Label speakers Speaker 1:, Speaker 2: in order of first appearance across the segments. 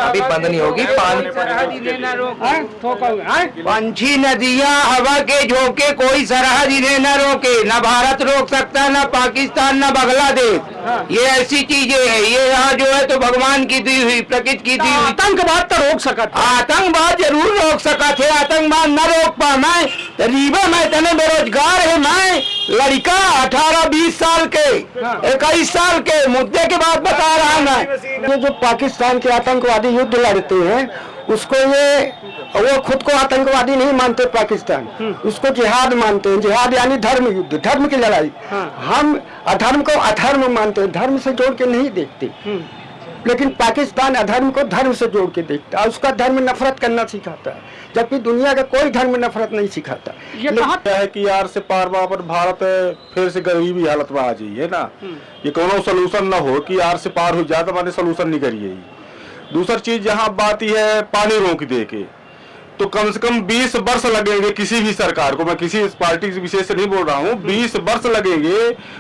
Speaker 1: अभी बंद नहीं होगी।
Speaker 2: पंछी नदियाँ हवा के झोंके कोई सरहद इन्हें न रोके, न भारत रोक सकता, न पाकिस्तान, न बांग्लादेश। ये ऐसी चीजें हैं, ये यहाँ जो है तो भगवान की दी हुई, प्रकृति की दी हुई।
Speaker 3: आतंकवाद तो रोक सका,
Speaker 2: आतंकवाद जरूर रोक सका थे, आतंकवाद न रोक पा। मैं गरीबा, मैं तने बेरोजगार है, मैं लड़का 18-20 साल के 21 साल के मुद्दे के बाद बता रहा मैं।
Speaker 3: ये जो पाकिस्तान के आतंकवादी युद्ध लड़ते हैं उसको वो खुद को आतंकवादी नहीं मानते पाकिस्तान, उसको जिहाद मानते हैं। जिहाद यानी धर्म युद्ध, धर्म की लड़ाई। हम अधर्म को अधर्म मानते हैं, धर्म से जोड़ के नहीं देखते। लेकिन पाकिस्तान अधर्म को धर्म से जोड़ के देखता है, उसका धर्म नफरत करना सिखाता है, जबकि दुनिया का कोई धर्म नफरत नहीं सिखाता।
Speaker 4: ये कहा है कि यार से पार वहाँ पर भारत फिर से गरीबी हालत में आ जाइए ना, ये कोनो सोल्यूशन ना हो कि यार से पार हो जाए तो मैंने सोल्यूशन नहीं करिए। दूसरी चीज यहाँ बात यह है पानी रोक दे के, तो कम से कम 20 वर्ष लगेंगे किसी भी सरकार को, मैं किसी पार्टी विशेष से नहीं बोल रहा हूँ, 20 वर्ष लगेंगे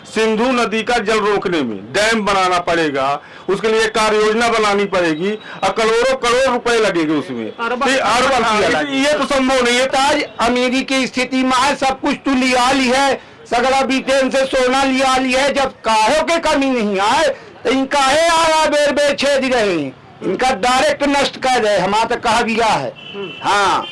Speaker 4: सिंधु नदी का जल रोकने में। डैम बनाना पड़ेगा, उसके लिए कार्य योजना बनानी पड़ेगी और करोड़ों करोड़ रुपए लगेंगे उसमें। ये तो संभव नहीं है।
Speaker 2: आज अमीरी की स्थिति में है, सब कुछ तो लिया ली है, सगड़ा ब्रिटेन से सोना लिया ली है। जब काहे के कमी नहीं आए तो इनका है आया बेर बेर छेद रहे, इनका डायरेक्ट नष्ट कर रहे। हमारा तो कहा गया है। हाँ,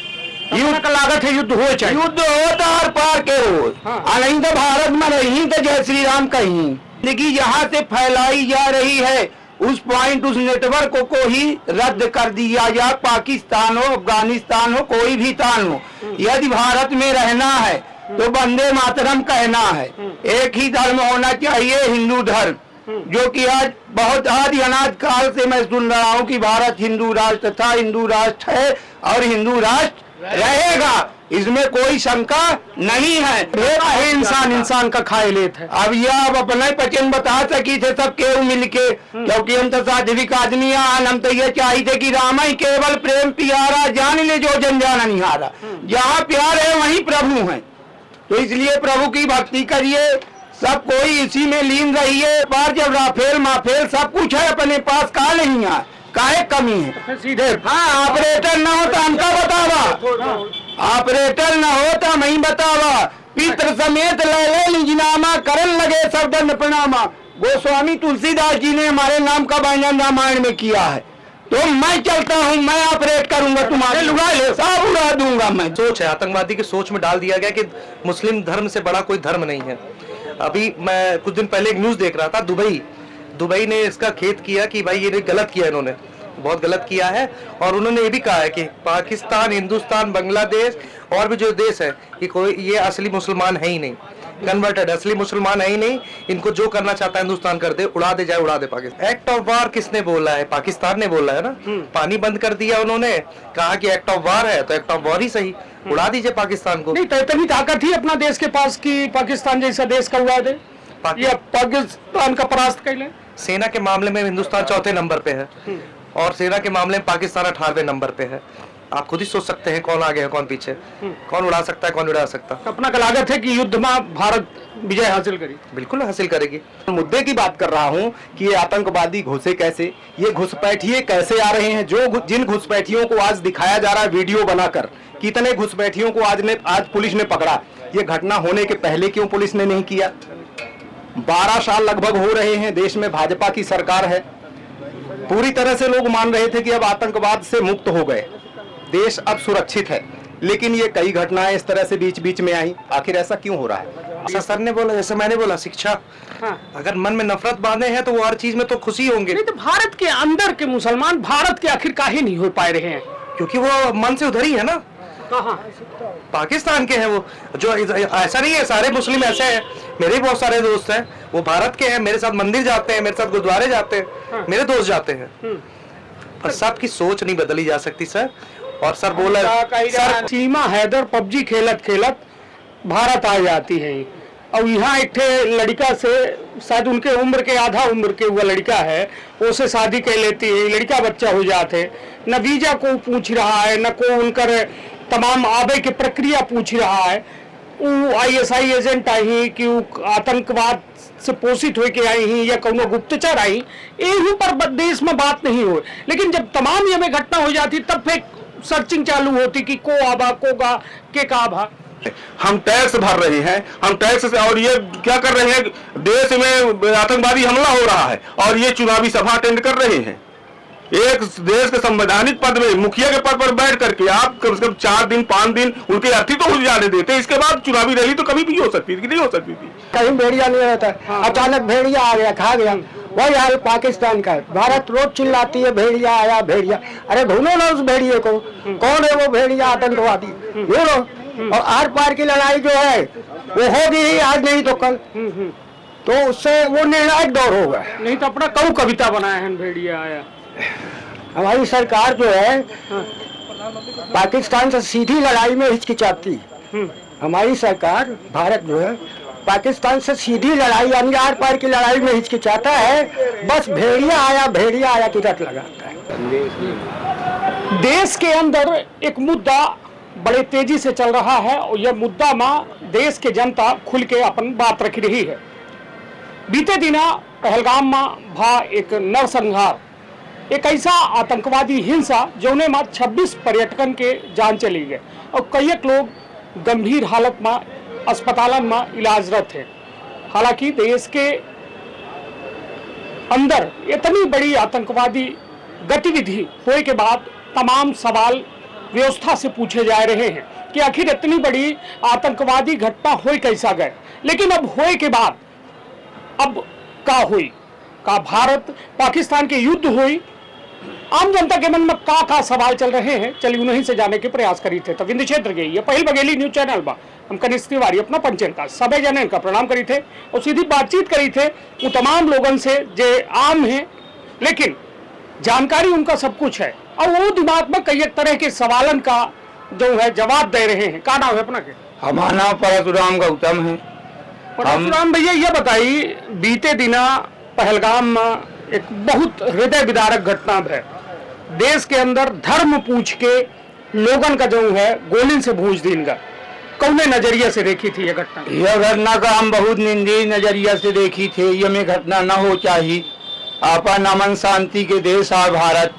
Speaker 3: युद्ध का लागत है, युद्ध हो चाहिए,
Speaker 2: युद्ध हो तार पार के हो। नहीं तो भारत में रही तो जय श्री राम कहीं। लेकिन यहाँ से फैलाई जा रही है, उस पॉइंट उस नेटवर्क को ही रद्द कर दिया जाए। पाकिस्तान हो, अफगानिस्तान हो, कोई भी तान हो, यदि भारत में रहना है तो वंदे मातरम कहना है। एक ही धर्म होना चाहिए, हिंदू धर्म, जो कि आज बहुत आदि अनाद काल से मैं सुन रहा हूँ कि भारत हिंदू राष्ट्र था, हिंदू राष्ट्र है और हिंदू राष्ट्र रहेगा, इसमें कोई शंका नहीं है।
Speaker 3: इंसान इंसान का खाए लेत है।
Speaker 2: अब यह अब अपना पचन बता सकी थे सब केव मिलके, क्योंकि हम तो साध्विक आदमी हैं। हम तो ये चाहिए कि राम ही केवल प्रेम प्यारा, जान ले जो जन जाना निहारा। जहाँ प्यार है वहीं प्रभु है, तो इसलिए प्रभु की भक्ति करिए, सब कोई इसी में लीन रहिए। बार जब राफेल माफेल सब कुछ है अपने पास, कहा नहीं है, काहे कमी है सीधे। हाँ, ऑपरेटर न हो तो हमका बतावा, ऑपरेटर न हो तो मैं बतावा। पितृ समेत ले निजनामा, करन लगे सब दंड प्रणामा। गोस्वामी तुलसीदास जी ने हमारे नाम का वर्णन रामायण में किया है। तो मैं चलता हूँ, मैं ऑपरेट करूंगा, तुम्हारे लुगा ले सब उड़ा दूंगा मैं।
Speaker 1: सोच है, आतंकवादी की सोच में डाल दिया गया कि मुस्लिम धर्म से बड़ा कोई धर्म नहीं है। अभी मैं कुछ दिन पहले एक न्यूज देख रहा था, दुबई ने इसका खेद किया कि भाई ये गलत किया, इन्होंने बहुत गलत किया है। और उन्होंने ये भी कहा है कि पाकिस्तान, हिंदुस्तान, बांग्लादेश और भी जो देश है कि कोई ये असली मुसलमान है ही नहीं, कन्वर्टेड असली मुसलमान है ही नहीं। इनको जो करना चाहता है हिंदुस्तान कर दे, उड़ा दे, जाए उड़ा दे पाकिस्तान। एक्ट ऑफ वार किसने बोला है? पाकिस्तान ने बोला है ना। पानी बंद कर दिया उन्होंने, कहा कि एक्ट ऑफ वार है तो एक्ट ऑफ वार ही सही, उड़ा दीजिए पाकिस्तान को।
Speaker 3: नहीं तो इतनी ताकत ही अपना देश के पास कि पाकिस्तान जैसा देश का उड़ा दे या पाकिस्तान का परास्त कर ले।
Speaker 1: सेना के मामले में हिंदुस्तान 4थे नंबर पे है और सेना के मामले में पाकिस्तान 18वें नंबर पे है। आप खुद ही सोच सकते हैं कौन आगे है कौन पीछे, कौन उड़ा सकता है कौन उड़ा सकता।
Speaker 3: अपना का लागत है कि युद्ध में भारत विजय हासिल करेगी,
Speaker 1: बिल्कुल हासिल करेगी।
Speaker 5: मुद्दे की बात कर रहा हूं कि ये आतंकवादी घुसे कैसे, ये घुसपैठिए कैसे आ रहे हैं। जो जिन घुसपैठियों को आज दिखाया जा रहा है वीडियो बनाकर, कितने घुसपैठियों को आज पुलिस ने पकड़ा। ये घटना होने के पहले क्यों पुलिस ने नहीं किया? 12 साल लगभग हो रहे हैं देश में भाजपा की सरकार है। पूरी तरह से लोग मान रहे थे कि अब आतंकवाद से मुक्त हो गए, देश अब सुरक्षित है, लेकिन ये कई घटनाएं इस तरह से बीच बीच में आई। आखिर ऐसा क्यों हो रहा है?
Speaker 1: सर ने बोला, जैसे मैंने बोला, शिक्षा। अगर मन में नफरत बांधे हैं तो वो हर चीज में तो खुशी होंगे।
Speaker 3: नहीं तो भारत के अंदर के मुसलमान भारत के आखिर काहे नहीं हो पा रहे हैं?
Speaker 1: क्योंकि वो मन से उधर ही है ना, पाकिस्तान के हैं वो। जो ऐसा नहीं है सारे मुस्लिम ऐसे हैं, मेरे बहुत सारे दोस्त हैं वो भारत के हैं, मेरे साथ मंदिर जाते हैं, मेरे साथ गुरुद्वारे जाते हैं, मेरे दोस्त जाते हैं। पर सबकी सोच नहीं बदली जा सकती सर। और सर बोला
Speaker 3: सर सीमा हैदर पबजी खेलत खेलत भारत आ जाती है और यहाँ एक लड़का से शायद उनके उम्र के आधा उम्र के हुआ लड़का है, उसे शादी कर लेती है, लड़का बच्चा हो जाते, न वीजा को पूछ रहा है, न को उनकर तमाम आबे की प्रक्रिया पूछ रहा है। वो ISI एजेंट आई कि आतंकवाद
Speaker 6: से पोषित होके आई ही या कोनो गुप्तचर आई, यही पर देश में बात नहीं हो। लेकिन जब तमाम ये में घटना हो जाती तब फिर सर्चिंग चालू होती कि को आबा को गा के का भा।
Speaker 4: हम टैक्स भर रहे हैं, हम टैक्स से, और ये क्या कर रहे हैं, देश में आतंकवादी हमला हो रहा है और ये चुनावी सभा अटेंड कर रहे हैं। एक देश के संवैधानिक पद में, मुखिया के पद पर बैठ करके आप कम से कम 4 दिन 5 दिन उनके अर्थी तो जाने देते, इसके बाद चुनावी रैली तो कभी भी हो सकती थी कि नहीं हो सकती थी।
Speaker 3: कहीं भेड़िया नहीं रहता है, अचानक भेड़िया आ गया, खा गया। वही हाल पाकिस्तान का है। भारत रोज चिल्लाती है भेड़िया आया भेड़िया, अरे ढूंढो ना उस भेड़िए को, कौन है वो भेड़िया आतंकवादी, ढूंढो। और आर पार की लड़ाई जो है वो होगी ही, आज नहीं तो कल, तो उससे वो निर्णायक दौर होगा।
Speaker 6: नहीं तो अपना कऊ कविता बनाया है भेड़िया आया।
Speaker 3: हमारी सरकार जो है पाकिस्तान से सीधी लड़ाई में हिचकिचाती, हमारी सरकार भारत जो है पाकिस्तान से सीधी लड़ाई यानी आर पार की लड़ाई में हिचकिचाता है, बस भेड़िया आया की रट लगाता है।
Speaker 6: देश के अंदर एक मुद्दा बड़े तेजी से चल रहा है और यह मुद्दा में देश के जनता खुल के अपन बात रख रही है। बीते दिना पहलगाम में भा एक नरसंहार, एक ऐसा आतंकवादी हिंसा जौने में 26 पर्यटकन के जान चली गए और कई लोग गंभीर हालत में अस्पताल में इलाजरत है। हालांकि देश के अंदर इतनी बड़ी आतंकवादी गतिविधि होने के बाद तमाम सवाल व्यवस्था से पूछे जा रहे हैं कि आखिर इतनी बड़ी आतंकवादी घटना हो कैसा गए। लेकिन अब होए के बाद अब का हुई, का भारत पाकिस्तान के युद्ध हुई, आम जनता के मन में का सवाल चल रहे हैं, चलिए उन्हीं से जाने के प्रयास करी थे। तो विंध्य क्षेत्र के ये पहल बघेली न्यूज चैनल बा हम कनिष्ठ तिवारी अपना पंचन का सभी जन का प्रणाम करी थे और सीधी बातचीत करी थे वो तमाम लोगों से जे आम है लेकिन जानकारी उनका सब कुछ है और वो दिमाग में कई तरह के सवालन का जो है जवाब दे रहे हैं। का नाम है अपना के?
Speaker 2: हमारा नाम परशुराम गौतम है।
Speaker 6: परशुराम भैया ये बताइए, बीते दिना पहलगाम में एक बहुत हृदय विदारक घटना है। देश के अंदर धर्म पूछ के लोगन का जो है गोली से भूज दीन का कौने नजरिया से देखी थी ये घटना?
Speaker 2: यह घटना का हम बहुत निंदनीय नजरिया से देखी थे। ये में घटना न हो चाहिए। आपन अमन शांति के देश है भारत,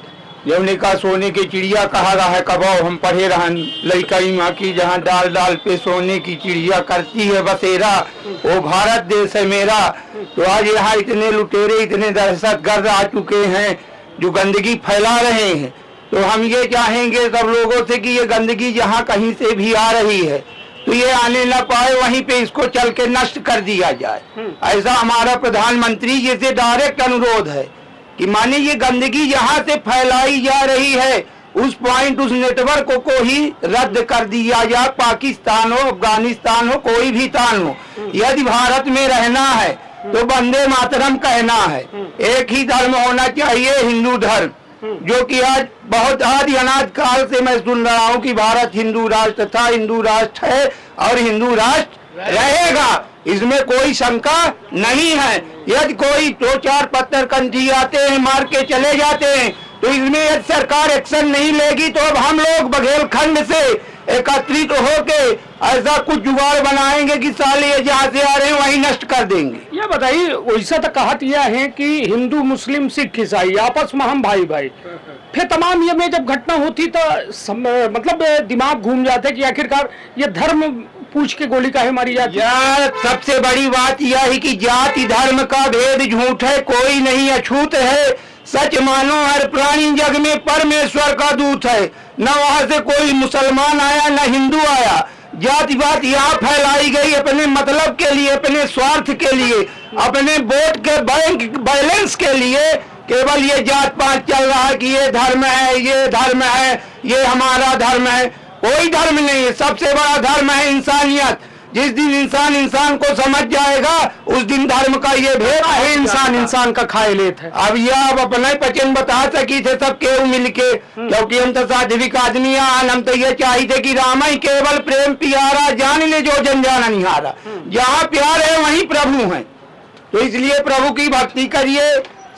Speaker 2: यमुने का सोने की चिड़िया कहा रहा है। कबो हम पढ़े रहन लड़कई माँ की, जहाँ डाल डाल पे सोने की चिड़िया करती है बसेरा, वो भारत देश है मेरा। तो आज यहाँ इतने लुटेरे, इतने दहशतगर्द आ चुके हैं जो गंदगी फैला रहे हैं। तो हम ये चाहेंगे सब लोगों से कि ये गंदगी जहाँ कहीं से भी आ रही है तो ये आने न पाए, वहीं पे इसको चल के नष्ट कर दिया जाए। ऐसा हमारा प्रधानमंत्री जी से डायरेक्ट अनुरोध है कि माने ये गंदगी यहाँ से फैलाई जा रही है उस पॉइंट, उस नेटवर्क को ही रद्द कर दिया जाए। पाकिस्तान हो, अफगानिस्तान हो, कोई भी तान हो, यदि भारत में रहना है तो वंदे मातरम कहना है। एक ही धर्म होना चाहिए, हिंदू धर्म, जो कि आज बहुत आदि अनाद काल से मैं सुन रहा हूँ कि भारत हिंदू राष्ट्र था, हिंदू राष्ट्र है और हिंदू राष्ट्र रहेगा, इसमें कोई शंका नहीं है। यदि कोई 2-4 पत्थरकंठी आते हैं मार के चले जाते हैं तो इसमें यदि सरकार एक्शन नहीं लेगी तो अब हम लोग बघेलखंड से एकत्रित होके ऐसा कुछ जुगाड़ बनाएंगे कि साले ये जहाँ से आ रहे हैं वहीं नष्ट कर देंगे।
Speaker 6: ये बताइए, वैसा तो कहा यह है कि हिंदू मुस्लिम सिख ईसाई आपस में हम भाई भाई, फिर तमाम ये में जब घटना होती तो मतलब दिमाग घूम जाते कि आखिरकार ये धर्म पूछ के गोली काहे मारी जाती?
Speaker 2: यार सबसे बड़ी बात यह है कि जाति धर्म का भेद झूठ है, कोई नहीं अछूत है। सच मानो हर प्राणी जग में परमेश्वर का दूत है। न वहाँ से कोई मुसलमान आया न हिंदू आया। जाति बात यहाँ फैलाई गई अपने मतलब के लिए, अपने स्वार्थ के लिए, अपने वोट के बैंक बैलेंस के लिए। केवल ये जात पात चल रहा है कि ये धर्म है, ये धर्म है, ये हमारा धर्म है। कोई धर्म नहीं है, सबसे बड़ा धर्म है इंसानियत। जिस दिन इंसान इंसान को समझ जाएगा उस दिन धर्म का ये भेद है।
Speaker 6: इंसान इंसान का खाए लेत है।
Speaker 2: अब यह आप अपना पचन बता सकी थे सब केव मिल के, क्योंकि हम तो साध्विक आदमी आन, हम तो ये चाहिए कि राम ही केवल प्रेम प्यारा, जान ले जो जन जाना निहारा। जहाँ प्यार है वहीं प्रभु है, तो इसलिए प्रभु की भक्ति करिए,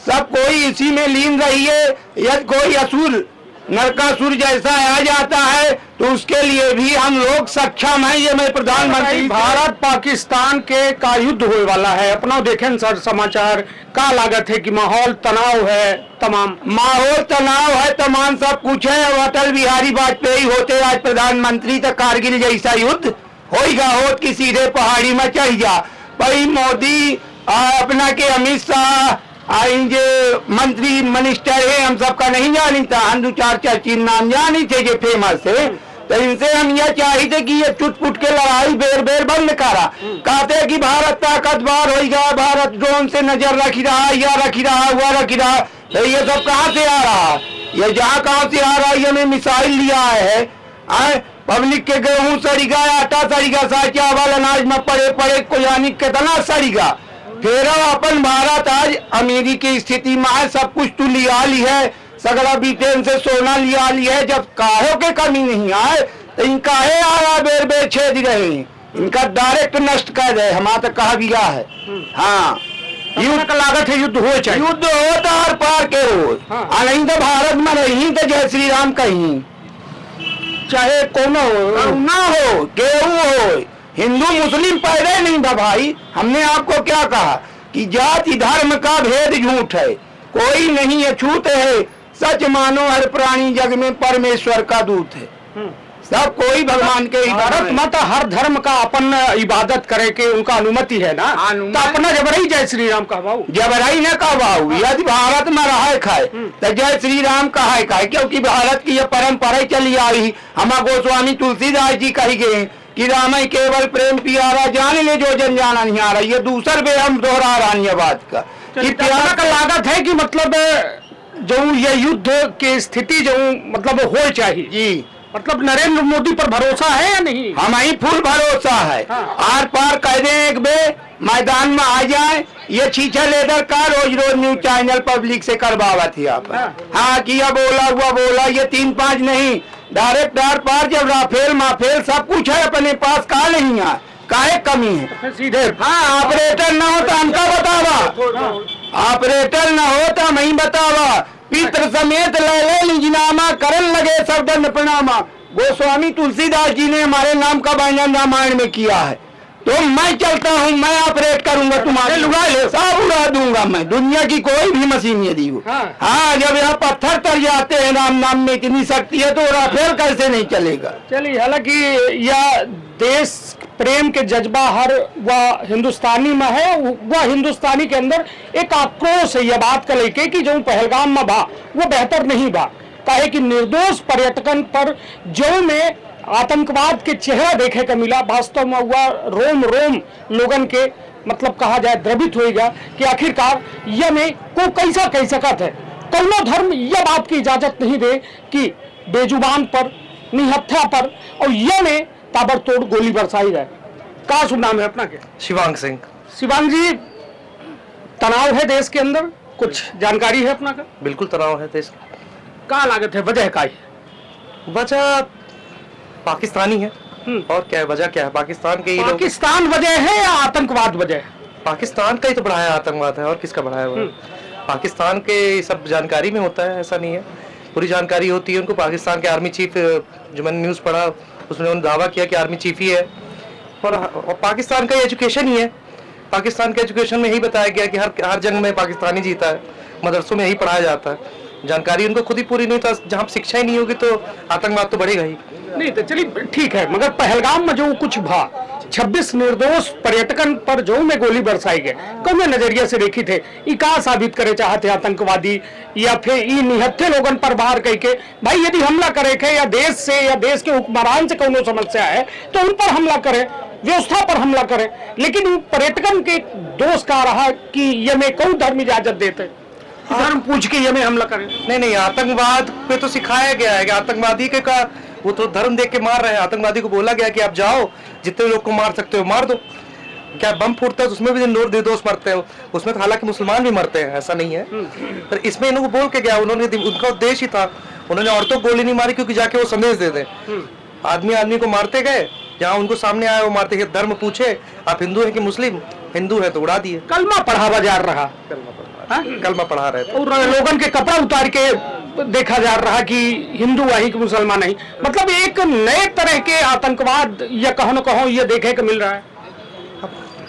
Speaker 2: सब कोई इसी में लीन रहिए। यदि कोई असुर नरकासुर जैसा आ जाता है तो उसके लिए भी हम लोग सक्षम हैं। ये मैं प्रधानमंत्री
Speaker 6: भारत पाकिस्तान के का युद्ध होने वाला है, अपना देखें सर समाचार का लागत है कि माहौल तनाव है, तमाम
Speaker 2: माहौल तनाव है, तमाम सब कुछ है। और अटल बिहारी वाजपेयी होते आज प्रधानमंत्री तो कारगिल जैसा युद्ध होगा होत की सीधे पहाड़ी में चढ़ जा। भाई मोदी अपना के अमित शाह आएंगे मंत्री मिनिस्टर है, हम सबका नहीं जानी था, हम दो चार चीज नाम जानी थे जो फेमस है। तो इनसे हम यह चाहते कि ये चुटपुट के लड़ाई बेर बेर बंद करा। कहते कि भारत ताकतवर होगा, भारत ड्रोन से नजर रखी रहा, या रखी रहा, हुआ रखी रहा। तो ये सब कहाँ से आ रहा? ये जहाँ कहाँ से आ रहा है, ये मिसाइल लिया है पब्लिक के गेहूं सड़ीगा, आटा सड़ीगा, सा चावल अनाज में पड़े पड़े को यानी कितना सड़ीगा। फिर अपन भारत आज अमीरी की स्थिति में है, सब कुछ तो लिया ली है, सगड़ा ब्रिटेन से सोना लिया ली है। जब काहे के कमी नहीं आए तो इनका है आ रहा बेर बेर छेद रहे, इनका डायरेक्ट नष्ट कर रहे। हमारा तो कहा गया है। हाँ,
Speaker 6: युद्ध का लागत है, युद्ध हो चाहे
Speaker 2: युद्ध हो तो आर पार के हो। हाँ। नहीं तो भारत में नहीं तो जय श्री राम कहीं, चाहे कौन हो ना हो, केहू हो, हिंदू मुस्लिम पैदा नहीं था भाई। हमने आपको क्या कहा कि जाति धर्म का भेद झूठ है, कोई नहीं अछूत है, सच मानो हर प्राणी जग में परमेश्वर का दूत है। सब कोई भगवान के
Speaker 6: भारत मत हर धर्म का अपन इबादत करे के उनका अनुमति है ना, तो अपना जबरई जय श्री राम कहवाऊ,
Speaker 2: जबरई न कहवाऊ। यदि भारत में रहे खाए तो जय श्री राम कहा खाए, क्योंकि भारत की यह परंपरा चली आई। हमारा गोस्वामी तुलसीदास जी कही गए कि राम केवल प्रेम प्यारा, जान ले जो जन जाना नहीं आ रहा। ये दूसर बे हम दोहरा रहा बात का
Speaker 6: कि प्यार का लागत है कि मतलब जो ये युद्ध की स्थिति जो मतलब हो चाहिए
Speaker 2: जी,
Speaker 6: मतलब नरेंद्र मोदी पर भरोसा है या नहीं?
Speaker 2: हमारी फुल भरोसा है। हाँ। आर पार कह दें एक बे मैदान में आ जाए, ये छीछा लेदर का रोज रोज न्यूज चैनल पब्लिक से करवावा थी आप। हाँ किया बोला हुआ बोला, ये 3-5 नहीं, डायरेक्ट आर पार। जब राफेल माफेल सब कुछ है अपने पास, कहा नहीं है, काहे कमी है
Speaker 6: सीधे।
Speaker 2: हाँ, ऑपरेटर न हो तो हमका बतावा, ऑपरेटर न हो तो हम ही बतावा। पितृ समेत ले निजनामा करन लगे सब दंड प्रणामा। गोस्वामी तुलसीदास जी ने हमारे नाम का वर्णन रामायण में किया है। तो मैं चलता हूँ, मैं ऑपरेट करूंगा, तुम्हारे लुगा ले सब उड़ा दूंगा मैं, दुनिया की कोई भी मशीन यदि हो। हाँ, जब यहाँ पत्थर तर जाते हैं राम नाम में इतनी शक्ति है तो राफेल कैसे नहीं चलेगा।
Speaker 6: चलिए, हालांकि यह देश प्रेम के जज्बा हर वह हिंदुस्तानी में है, वह हिंदुस्तानी के अंदर एक आक्रोश है यह बात का लेके कि जो पहलगाम में बा वो बेहतर नहीं बा। काहे कि निर्दोष पर्यटकन पर जो में आतंकवाद के चेहरा देखे का मिला, वास्तव में हुआ रोम रोम लोगन के मतलब कहा जाए द्रवित होगा कि आखिरकार यह में को कैसा कह सकत है। कौनो धर्म यह बात की इजाजत नहीं दे कि बेजुबान पर, निहत्था पर और यह में ताबड़तोड़ गोली बरसाई जाए। का शुभ नाम है अपना? के
Speaker 1: शिवांग सिंह।
Speaker 6: शिवांग जी, तनाव है देश के अंदर, कुछ जानकारी है अपना का?
Speaker 1: बिल्कुल तनाव है देश।
Speaker 6: का लागत है, वजह का?
Speaker 1: वजह पाकिस्तानी है। और क्या है वजह? क्या है पाकिस्तान के?
Speaker 6: पाकिस्तान वजह है या आतंकवाद वजह है?
Speaker 1: पाकिस्तान का ही तो बढ़ाया आतंकवाद है, और किसका बढ़ाया हुआ है? पाकिस्तान के सब जानकारी में होता है, ऐसा नहीं है, पूरी जानकारी होती है उनको। पाकिस्तान के आर्मी चीफ, जो मैंने न्यूज़ पढ़ा उसमें उन्होंने दावा किया कि आर्मी चीफ ही है। और पाकिस्तान का एजुकेशन ही है, पाकिस्तान के एजुकेशन में यही बताया गया कि हर जंग में पाकिस्तानी जीता है, मदरसों में यही पढ़ाया जाता है। जानकारी उनको खुद ही पूरी नहीं था। जहाँ शिक्षा ही नहीं होगी तो आतंकवाद तो बढ़ेगा ही
Speaker 6: नहीं। तो चलिए ठीक है, मगर पहलगाम में जो कुछ भा 26 निर्दोष पर्यटकन पर जो में गोली बरसाई गए, कौन नजरिया से देखी थे? ई का साबित करे चाहते आतंकवादी या फिर ई निहत्थे लोगन पर बाहर कह के भाई यदि हमला करे के या देश से या देश के हुक्मरान से कोनो समस्या है तो उन पर हमला करे, व्यवस्था पर हमला करे। लेकिन पर्यटकन के दोष का रहा कि ये में कौन धर्म इजाजत देते, धर्म पूछ के ये में हमला करें?
Speaker 1: नहीं, आतंकवाद पे तो सिखाया गया है कि आतंकवादी के का वो तो धर्म देख के मार रहे हैं। आतंकवादी को बोला गया कि आप जाओ, जितने लोग को मार सकते हो मार दो। क्या बम फूटता है तो उसमें भी निर्दोष मरते हो, उसमें तो हालांकि मुसलमान भी मरते हैं, ऐसा नहीं है। पर इसमें इनको बोल के गया, उन्होंने उनका उद्देश्य ही था, उन्होंने औरतों को गोली नहीं मारी क्योंकि जाके वो संदेश दे दें। आदमी को मारते गए, जहाँ उनको सामने आया वो मारते गए। धर्म पूछे आप हिंदू है कि मुस्लिम, हिंदू है तो उड़ा दिए।
Speaker 6: कलमा पढ़ा बाजार रहा,
Speaker 1: कलमा पढ़ा रहे थे
Speaker 6: और लोगन के कपड़ा उतार के देखा जा रहा कि हिंदू वही कि मुसलमान नहीं, मतलब एक नए तरह के आतंकवाद या कहो न कहो ये देखे को मिल रहा है।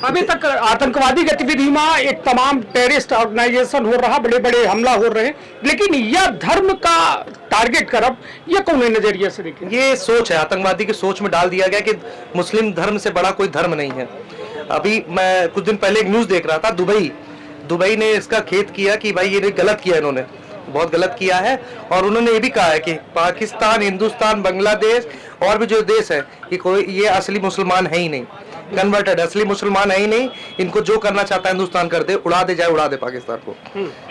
Speaker 6: अभी तक आतंकवादी गतिविधि में एक तमाम टेररिस्ट ऑर्गेनाइजेशन हो रहा, बड़े बड़े हमला हो रहे हैं, लेकिन यह धर्म का टारगेट करब यह कौन नजरिए से देखें?
Speaker 1: ये सोच है, आतंकवादी की सोच में डाल दिया गया कि मुस्लिम धर्म से बड़ा कोई धर्म नहीं है। अभी मैं कुछ दिन पहले एक न्यूज देख रहा था, दुबई ने इसका खेद किया कि भाई ये गलत किया, इन्होंने बहुत गलत किया है। और उन्होंने ये भी कहा है कि पाकिस्तान, हिंदुस्तान, बांग्लादेश और भी जो देश है कि कोई ये असली मुसलमान है ही नहीं, कन्वर्टेड असली मुसलमान है ही नहीं। इनको जो करना चाहता है हिंदुस्तान कर दे, उड़ा दे, जाए उड़ा दे पाकिस्तान को।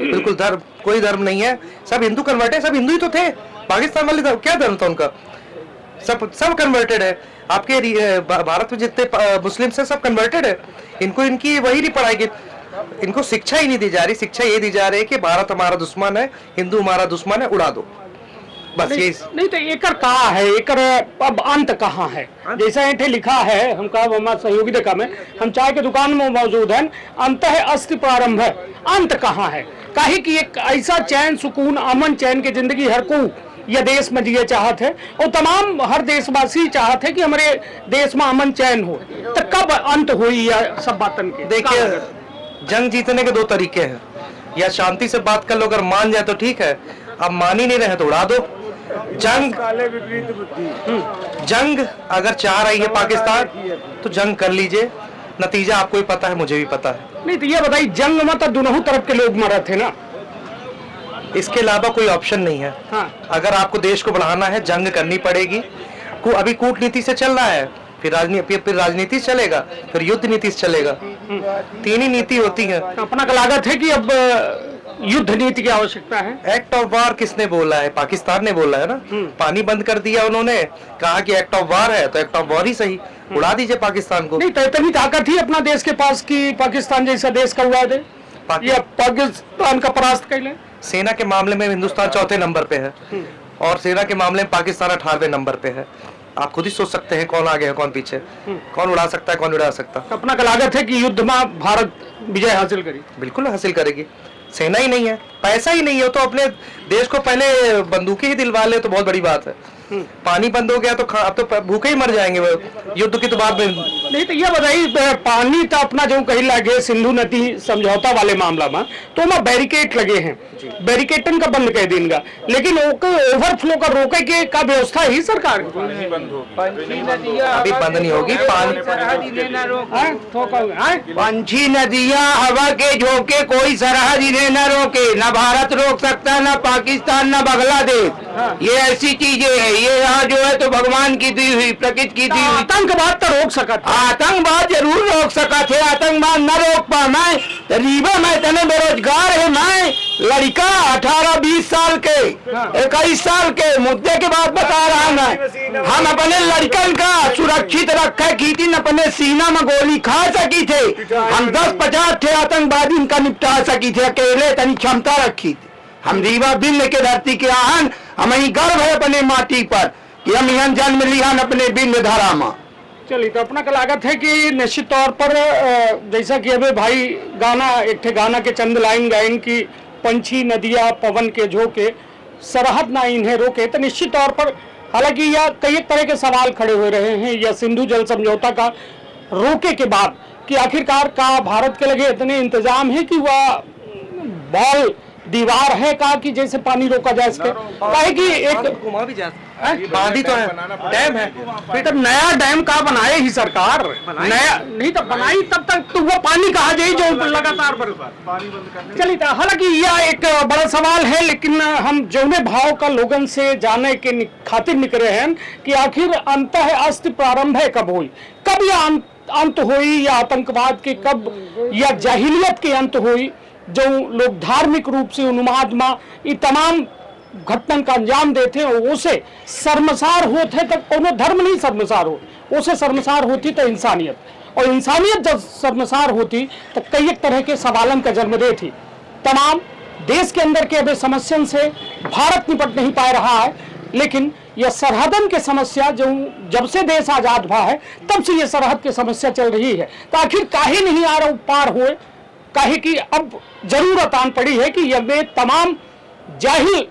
Speaker 1: बिल्कुल धर्म, कोई धर्म नहीं है, सब हिंदू कन्वर्ट है, सब हिंदू ही तो थे। पाकिस्तान वाले क्या धर्म था उनका? सब कन्वर्टेड है। आपके भारत में जितने मुस्लिम है सब कन्वर्टेड है। इनको इनकी वही नहीं पढ़ाई, इनको शिक्षा ही नहीं दी जा रही। शिक्षा ये दी जा रही है कि भारत हमारा दुश्मन है, हिंदू हमारा दुश्मन है, उड़ा दो, बस यही।
Speaker 6: नहीं तो एकर कहाँ है, एकर अब अंत कहाँ है? जैसा ऐठे लिखा है, हम कहा हमारा सहयोगी देखा में, हम चाय के दुकान में मौजूद हैं, अंत है अस्त प्रारंभ है। अंत कहाँ है? काहे कि एक ऐसा चैन, सुकून, अमन चैन की जिंदगी हर को यह देश में जिए चाहत है, और तमाम हर देशवासी चाहत है कि हमारे देश में अमन चैन हो। तो कब अंत हुई यह सब बातन के?
Speaker 1: देखिए, जंग जीतने के दो तरीके हैं, या शांति से बात कर लो, अगर मान जाए तो ठीक है, अब मान ही नहीं रहे तो उड़ा दो। जंग अगर चाह रही है पाकिस्तान तो जंग कर लीजिए, नतीजा आपको भी पता है, मुझे भी पता है।
Speaker 6: नहीं तो ये बताइए, जंग में तो दोनों तरफ के लोग मरे थे ना,
Speaker 1: इसके अलावा कोई ऑप्शन नहीं है।
Speaker 6: हाँ।
Speaker 1: अगर आपको देश को बढ़ाना है, जंग करनी पड़ेगी। अभी कूटनीति से चल रहा है, फिर राजनीति चलेगा, फिर युद्ध नीति से चलेगा। तीन ही नीति होती है।
Speaker 6: अपना का लागत है कि अब युद्ध नीति की आवश्यकता है।
Speaker 1: एक्ट ऑफ वार किसने बोला है? पाकिस्तान ने बोला है ना। पानी बंद कर दिया उन्होंने, कहा कि एक्ट ऑफ वार है तो एक्ट ऑफ वार ही सही, उड़ा दीजिए पाकिस्तान को।
Speaker 6: नहीं तो इतनी ताकत ही अपना देश के पास कि पाकिस्तान जैसा देश का उड़ा दे या पाकिस्तान का परास्त कर ले।
Speaker 1: सेना के मामले में हिंदुस्तान चौथे नंबर पे है, और सेना के मामले में पाकिस्तान 18वें नंबर पे है। आप खुद ही सोच सकते हैं कौन आगे है, कौन पीछे, कौन उड़ा सकता है, कौन उड़ा सकता।
Speaker 6: अपना का लागत है कि युद्ध में भारत विजय हासिल करेगी।
Speaker 1: बिल्कुल हासिल करेगी। सेना ही नहीं है, पैसा ही नहीं है, तो अपने देश को पहले बंदूकें ही दिलवा ले तो बहुत बड़ी बात है। पानी बंद हो गया तो अब तो भूखे ही मर जाएंगे, युद्ध की तो बात
Speaker 6: नहीं। तो ये बताइए, पानी तो अपना जो कहीं लगे सिंधु नदी समझौता वाले मामला में तो वहाँ बैरिकेड लगे हैं, बैरिकेडन का बंद कर देंगे, लेकिन ओवरफ्लो का रोके के का व्यवस्था ही सरकार
Speaker 1: अभी बंद नहीं होगी।
Speaker 2: पंछी नदियाँ हवा के झोंके कोई सरहद इन्हें न रोके, न भारत रोक सकता, न पाकिस्तान, न बांग्लादेश। ये ऐसी चीजें है, ये यहाँ जो है तो भगवान की दी हुई, प्रकृति की दी हुई।
Speaker 6: आतंकवाद तो रोक सका,
Speaker 2: आतंकवाद जरूर रोक सका थे, आतंकवाद न रोक पा। मैं रीबा, मैं तने बेरोजगार है, मैं लड़का 18-20 साल के 21 साल के मुद्दे के बाद बता रहा मैं। हम अपने लड़कन का सुरक्षित रखे की थी, अपने सीना में गोली खा सकी थे। हम 10-50 थे आतंकवादी, इनका निपटा सकी थे, अकेले तनी क्षमता रखी थी। हम रीवा बिंद के धरती के आहन, हमें गर्व है अपने माटी पर कि हम यहाँ जन्म लिया अपने बिंद धारा में।
Speaker 6: चलिए, तो अपना का लागत है कि निश्चित तौर पर जैसा कि अबे भाई गाना एक थे गाना के चंद लाइन गायन की, पंछी नदियाँ पवन के झोंके सरहद ना इन्हें रोके, तो निश्चित तौर पर हालांकि यह कई तरह के सवाल खड़े हो रहे हैं या सिंधु जल समझौता का रोके के बाद कि आखिरकार का भारत के लगे इतने इंतजाम है कि वह बॉल दीवार है का कि जैसे पानी रोका जा सके, काहे कि एक
Speaker 1: घुमा भी जा बांधी तो है, डैम है,
Speaker 6: फिर तब नया डैम का बनाए ही सरकार, नया नहीं तो बनाई तब तक तो वो पानी कहा जाए जो लगातार चलिए। हालांकि यह एक बड़ा सवाल है, लेकिन हम जौने भाव का लोगन से जाने के खातिर निकले हैं कि आखिर अंत है अस्त प्रारंभ है कब हुई, कब यह अंत हुई, या आतंकवाद के कब, या जाहिलियत के अंत हुई, जो लोग धार्मिक रूप से उन्माद में ये तमाम घटना का अंजाम देते हैं, उसे शर्मसार होते तक कोनो धर्म नहीं शर्मसार हो, उसे शर्मसार होती तो इंसानियत, और इंसानियत जब शर्मसार होती तो कई एक तरह के सवालन का जन्म देती। तमाम देश के अंदर के अभी समस्या से भारत निपट नहीं पा रहा है, लेकिन यह सरहदन के समस्या जो जब से देश आजाद हुआ है तब से यह सरहद की समस्या चल रही है। तो आखिर काहे नहीं आ रहा पार हुए, काहे कि अब जरूरत आन पड़ी है कि यह तमाम जाहिल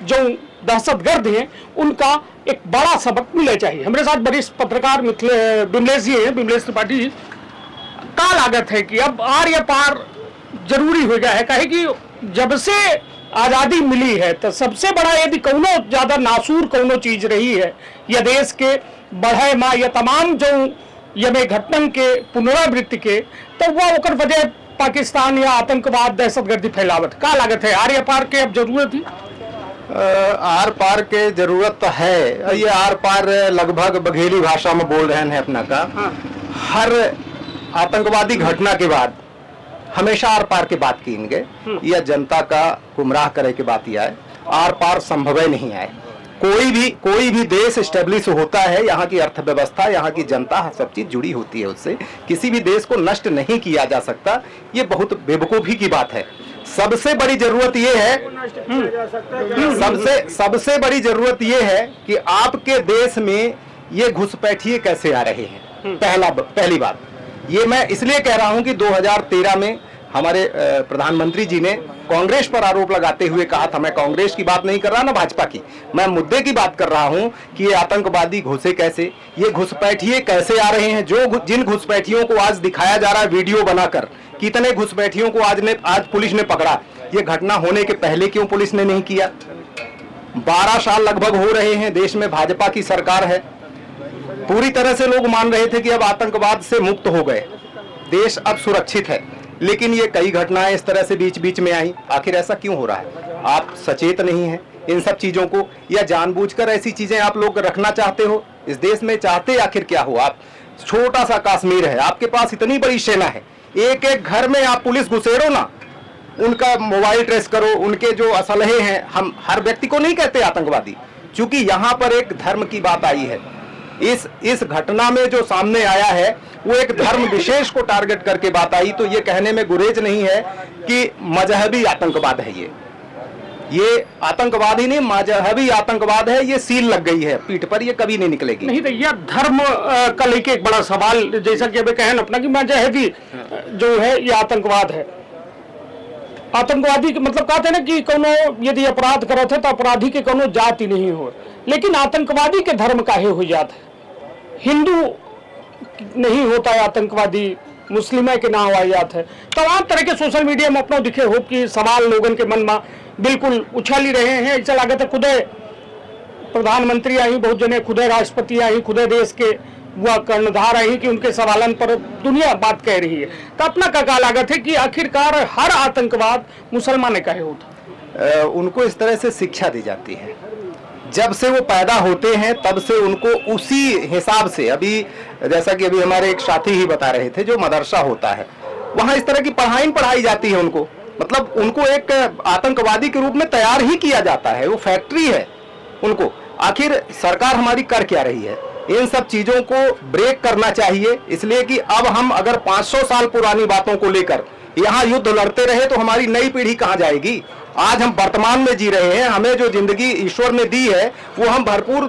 Speaker 6: जो दहशतगर्द हैं उनका एक बड़ा सबक मिलना चाहिए। हमारे साथ वरिष्ठ पत्रकार विमलेश जी हैं, विमलेश त्रिपाठी जी। का लागत है कि अब आर या पार जरूरी हो गया है, कहे कि जब से आजादी मिली है तो सबसे बड़ा यदि कौनो ज्यादा नासूर कौनो चीज रही है या देश के बढ़े माँ या तमाम जो यमे घटन के पुनरावृत्ति के, तो वह ओकर वजह पाकिस्तान या आतंकवाद दहशतगर्दी फैलावट का लागत है। आर या पार के अब जरूरत ही
Speaker 5: आर पार के जरूरत तो है। ये आर पार लगभग बघेली भाषा में बोल रहे हैं अपना का। हर आतंकवादी घटना के बाद हमेशा आर पार की बात की इनके, यह जनता का गुमराह करे की बात यह है। आर पार संभव ही नहीं है। कोई भी देश स्टेब्लिश होता है, यहाँ की अर्थव्यवस्था, यहाँ की जनता, सब चीज जुड़ी होती है उससे। किसी भी देश को नष्ट नहीं किया जा सकता। ये बहुत बेवकूफी की बात है। सबसे बड़ी जरूरत ये है, सबसे बड़ी जरूरत ये है कि आपके देश में ये घुसपैठिए कैसे आ रहे हैं। पहली बात ये मैं इसलिए कह रहा हूं कि 2013 में हमारे प्रधानमंत्री जी ने कांग्रेस पर आरोप लगाते हुए कहा था, मैं कांग्रेस की बात नहीं कर रहा ना भाजपा की, मैं मुद्दे की बात कर रहा हूं कि ये आतंकवादी घुसे कैसे, ये घुसपैठिए कैसे आ रहे हैं। जिन घुसपैठियों को आज दिखाया जा रहा है वीडियो बनाकर, कितने घुसपैठियों को आज पुलिस ने पकड़ा। ये घटना होने के पहले क्यों पुलिस ने नहीं किया। 12 साल लगभग हो रहे हैं, देश में भाजपा की सरकार है। पूरी तरह से लोग मान रहे थे कि अब आतंकवाद से मुक्त हो गए, देश अब सुरक्षित है, लेकिन ये कई घटनाएं इस तरह से बीच बीच में आई। आखिर ऐसा क्यों हो रहा है। आप सचेत नहीं हैं इन सब चीजों को, या जानबूझकर ऐसी चीजें आप लोग रखना चाहते हो इस देश में। चाहते आखिर क्या हो आप। छोटा सा कश्मीर है, आपके पास इतनी बड़ी सेना है, एक एक घर में आप पुलिस घुसेरो ना, उनका मोबाइल ट्रेस करो, उनके जो असलहे हैं। हम हर व्यक्ति को नहीं कहते आतंकवादी, क्योंकि यहाँ पर एक धर्म की बात आई है। इस घटना में जो सामने आया है वो एक धर्म विशेष को टारगेट करके बात आई। तो ये कहने में गुरेज नहीं है कि मजहबी आतंकवाद है। ये आतंकवाद ही नहीं, मजहबी आतंकवाद है। ये सील लग गई है पीठ पर, ये कभी नहीं निकलेगी।
Speaker 6: नहीं तो यह धर्म का लेके एक बड़ा सवाल, जैसा कि अभी कहन अपना कि मजहबी जो है ये आतंकवाद है। आतंकवादी के मतलब कहते हैं ना कि कोनो यदि अपराध करते है तो अपराधी के कोनो जाति नहीं हो, लेकिन आतंकवादी के धर्म काहे हो जाता है। हिंदू नहीं होता है आतंकवादी, मुस्लिम के नाम आ जाता है। तमाम तरह के सोशल मीडिया में अपना दिखे हो कि सवाल लोगों के मन में बिल्कुल उछल ही रहे हैं। ऐसा लागत है खुदे प्रधानमंत्री आई, बहुत जने खुदे राष्ट्रपति आई, खुदे देश के वह कर्णधार आई कि उनके सवालन पर दुनिया बात कह रही है। तो अपना का लागत है कि आखिरकार हर आतंकवाद मुसलमान कहे होता।
Speaker 5: उनको इस तरह से शिक्षा दी जाती है, जब से वो पैदा होते हैं तब से उनको उसी हिसाब से। अभी जैसा कि अभी हमारे एक साथी ही बता रहे थे, जो मदरसा होता है वहां इस तरह की पढ़ाई जाती है उनको, मतलब उनको एक आतंकवादी के रूप में तैयार ही किया जाता है। वो फैक्ट्री है उनको। आखिर सरकार हमारी कर क्या रही है। इन सब चीजों को ब्रेक करना चाहिए, इसलिए कि अब हम अगर 500 साल पुरानी बातों को लेकर यहाँ युद्ध लड़ते रहे तो हमारी नई पीढ़ी कहाँ जाएगी। आज हम वर्तमान में जी रहे हैं, हमें जो जिंदगी ईश्वर ने दी है वो हम भरपूर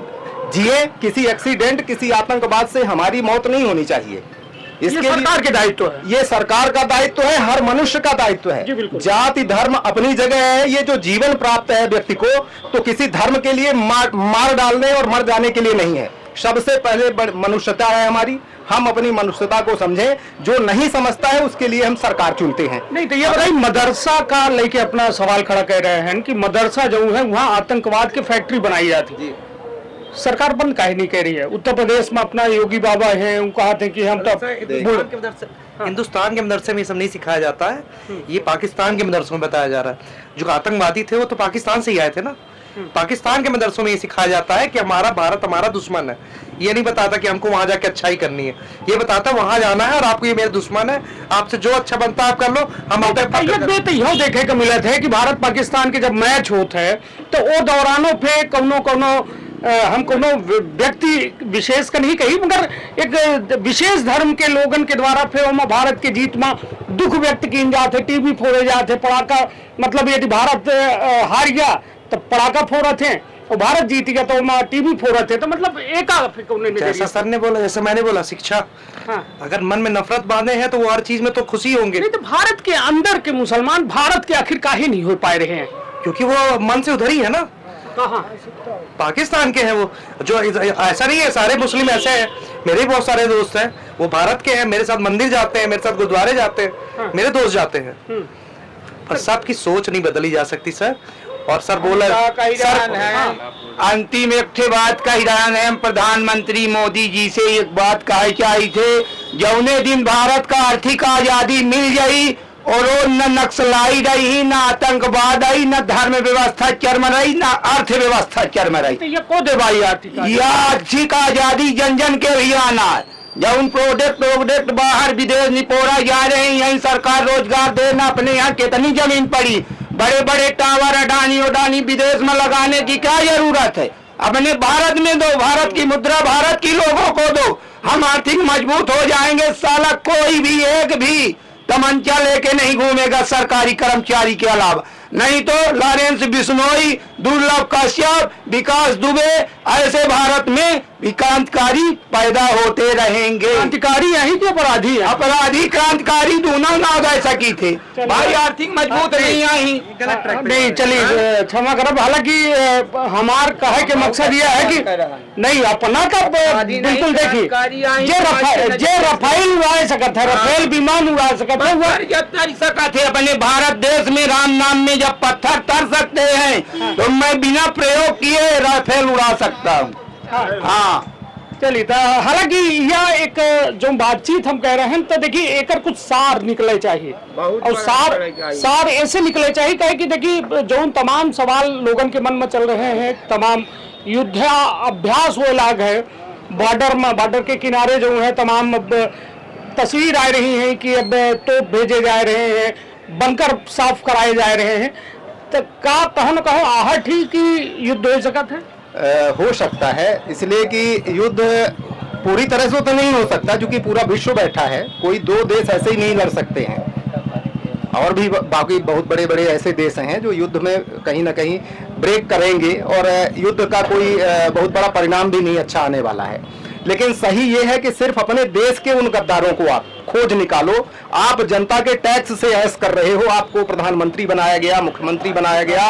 Speaker 5: जिए। किसी एक्सीडेंट, किसी आतंकवाद से हमारी मौत नहीं होनी चाहिए।
Speaker 6: इसके सरकार के दायित्व है,
Speaker 5: ये सरकार का दायित्व है, हर मनुष्य का दायित्व है। जाति धर्म अपनी जगह है। ये जो जीवन प्राप्त है व्यक्ति को, तो किसी धर्म के लिए मार डालने और मर जाने के लिए नहीं है। सबसे पहले मनुष्यता है हमारी, हम अपनी मनुष्यता को समझें। जो नहीं समझता है उसके लिए हम सरकार चुनते हैं।
Speaker 6: नहीं तो ये बताइए, मदरसा का लेके अपना सवाल खड़ा कर रहे हैं कि मदरसा जो है वहाँ आतंकवाद की फैक्ट्री बनाई जाती है, सरकार बंद काहे नहीं कह रही है। उत्तर प्रदेश में अपना योगी बाबा है, वो कहते हैं कि हम तो
Speaker 1: हिंदुस्तान के मदरसे में ये सब नहीं सिखाया जाता है, ये पाकिस्तान के मदरसों में बताया जा रहा है। जो आतंकवादी थे वो तो पाकिस्तान से ही आए थे ना। पाकिस्तान के मदरसों में ये सिखाया जाता है कि हमारा भारत हमारा दुश्मन है। ये नहीं बताता कि हमको वहां जाके अच्छाई करनी है, ये बताता वहां जाना है और आपको ये मेरा दुश्मन है, आपसे जो अच्छा बनता है आप कर लो। हम
Speaker 6: यह देखे को मिला था कि भारत पाकिस्तान के जब मैच होते है तो वो दौरानों पे कोनो हम कोनो व्यक्ति विशेष का नहीं कही, मगर एक विशेष धर्म के लोगन के द्वारा फिर भारत के जीत में दुख व्यक्त किए जाते, टीवी फोड़े जाते, पड़ाका, मतलब यदि भारत हार गया तो पड़ाका फोड़ा थे और भारत जीत गया तो टीवी फोड़ा थे। तो मतलब एक
Speaker 1: जैसा सर ने बोला, जैसा मैंने बोला, शिक्षा। हाँ। अगर मन में नफरत बांधे हैं तो वो हर चीज में तो खुशी होंगे।
Speaker 6: नहीं तो भारत के अंदर के मुसलमान भारत के आखिर काहे नहीं हो पा रहे हैं,
Speaker 1: क्योंकि वो मन से उधर ही है ना।
Speaker 6: कहाँ?
Speaker 1: पाकिस्तान के हैं वो। जो ऐसा नहीं है सारे मुस्लिम ऐसे हैं, मेरे भी बहुत सारे दोस्त हैं वो भारत के हैं, मेरे साथ मंदिर जाते हैं, मेरे साथ गुरुद्वारे जाते हैं, मेरे दोस्त जाते हैं। पर सबकी सोच नहीं बदली जा सकती सर। और सर बोला
Speaker 2: सर अंतिम एक बात का ईरान है, प्रधानमंत्री मोदी जी से एक बात कही चाहिए थे, जौने दिन भारत का आर्थिक आजादी मिल गई और वो न नक्सलाई रही, न आतंकवाद आई, न धर्म व्यवस्था चरम रही, न अर्थव्यवस्था चरम रही।
Speaker 6: तो ये को दे भाई
Speaker 2: आर्थिक आजादी जन जन के भी आना है। जब प्रोडक्ट बाहर विदेश निपोरा जा रहे हैं, यही सरकार रोजगार देना, अपने यहाँ कितनी जमीन पड़ी, बड़े बड़े टावर अडानी विदेश में लगाने की क्या जरूरत है? अपने भारत में दो, भारत की मुद्रा भारत की लोगों को दो, हम आर्थिक मजबूत हो जाएंगे। साला कोई भी एक भी तमंचा लेके नहीं घूमेगा सरकारी कर्मचारी के अलावा, नहीं तो लॉरेंस बिश्नोई, दुर्लभ कश्यप, विकास दुबे, ऐसे भारत में क्रांतिकारी पैदा होते रहेंगे।
Speaker 6: क्रांतिकारी यही के अपराधी है।
Speaker 2: अपराधी क्रांतिकारी दोनों ना गए सकी थे भाई, आर्थिक मजबूत नहीं आई।
Speaker 6: नहीं चलिए क्षमा करो, हालांकि हमार कहे के मकसद यह है कि नहीं अपना तो बिल्कुल देखिए, जे रफाइल उड़ा सकता है, रफेल विमान उड़ा सकता है,
Speaker 2: अपने भारत देश में राम नाम में जब पत्थर तर सकते हैं तो मैं बिना प्रयोग किए राफेल उड़ा सकता हूँ। हाँ
Speaker 6: चलिए तो हालांकि यह एक जो बातचीत हम कह रहे हैं, तो देखिए एक कुछ सार निकले चाहिए, और सार ऐसे निकले चाहिए कहे कि देखिए जो तमाम सवाल लोगों के मन में चल रहे हैं, तमाम युद्धाभ्यास वो लाग है, बॉर्डर के किनारे जो है तमाम अब तस्वीर आ रही है कि अब तोप भेजे जा रहे हैं, बंकर साफ कराए जा रहे हैं, तो का कहो न कहो आहट ही कि युद्ध हो सकता है?
Speaker 5: हो सकता है, इसलिए कि युद्ध पूरी तरह से तो नहीं हो सकता क्योंकि पूरा विश्व बैठा है, कोई दो देश ऐसे ही नहीं लड़ सकते हैं। और भी बाकी बहुत बड़े बड़े ऐसे देश हैं जो युद्ध में कहीं ना कहीं ब्रेक करेंगे और युद्ध का कोई बहुत बड़ा परिणाम भी नहीं अच्छा आने वाला है। लेकिन सही ये है कि सिर्फ अपने देश के उन गद्दारों को आप खोज निकालो। आप जनता के टैक्स से ऐश कर रहे हो, आपको प्रधानमंत्री बनाया गया, मुख्यमंत्री बनाया गया,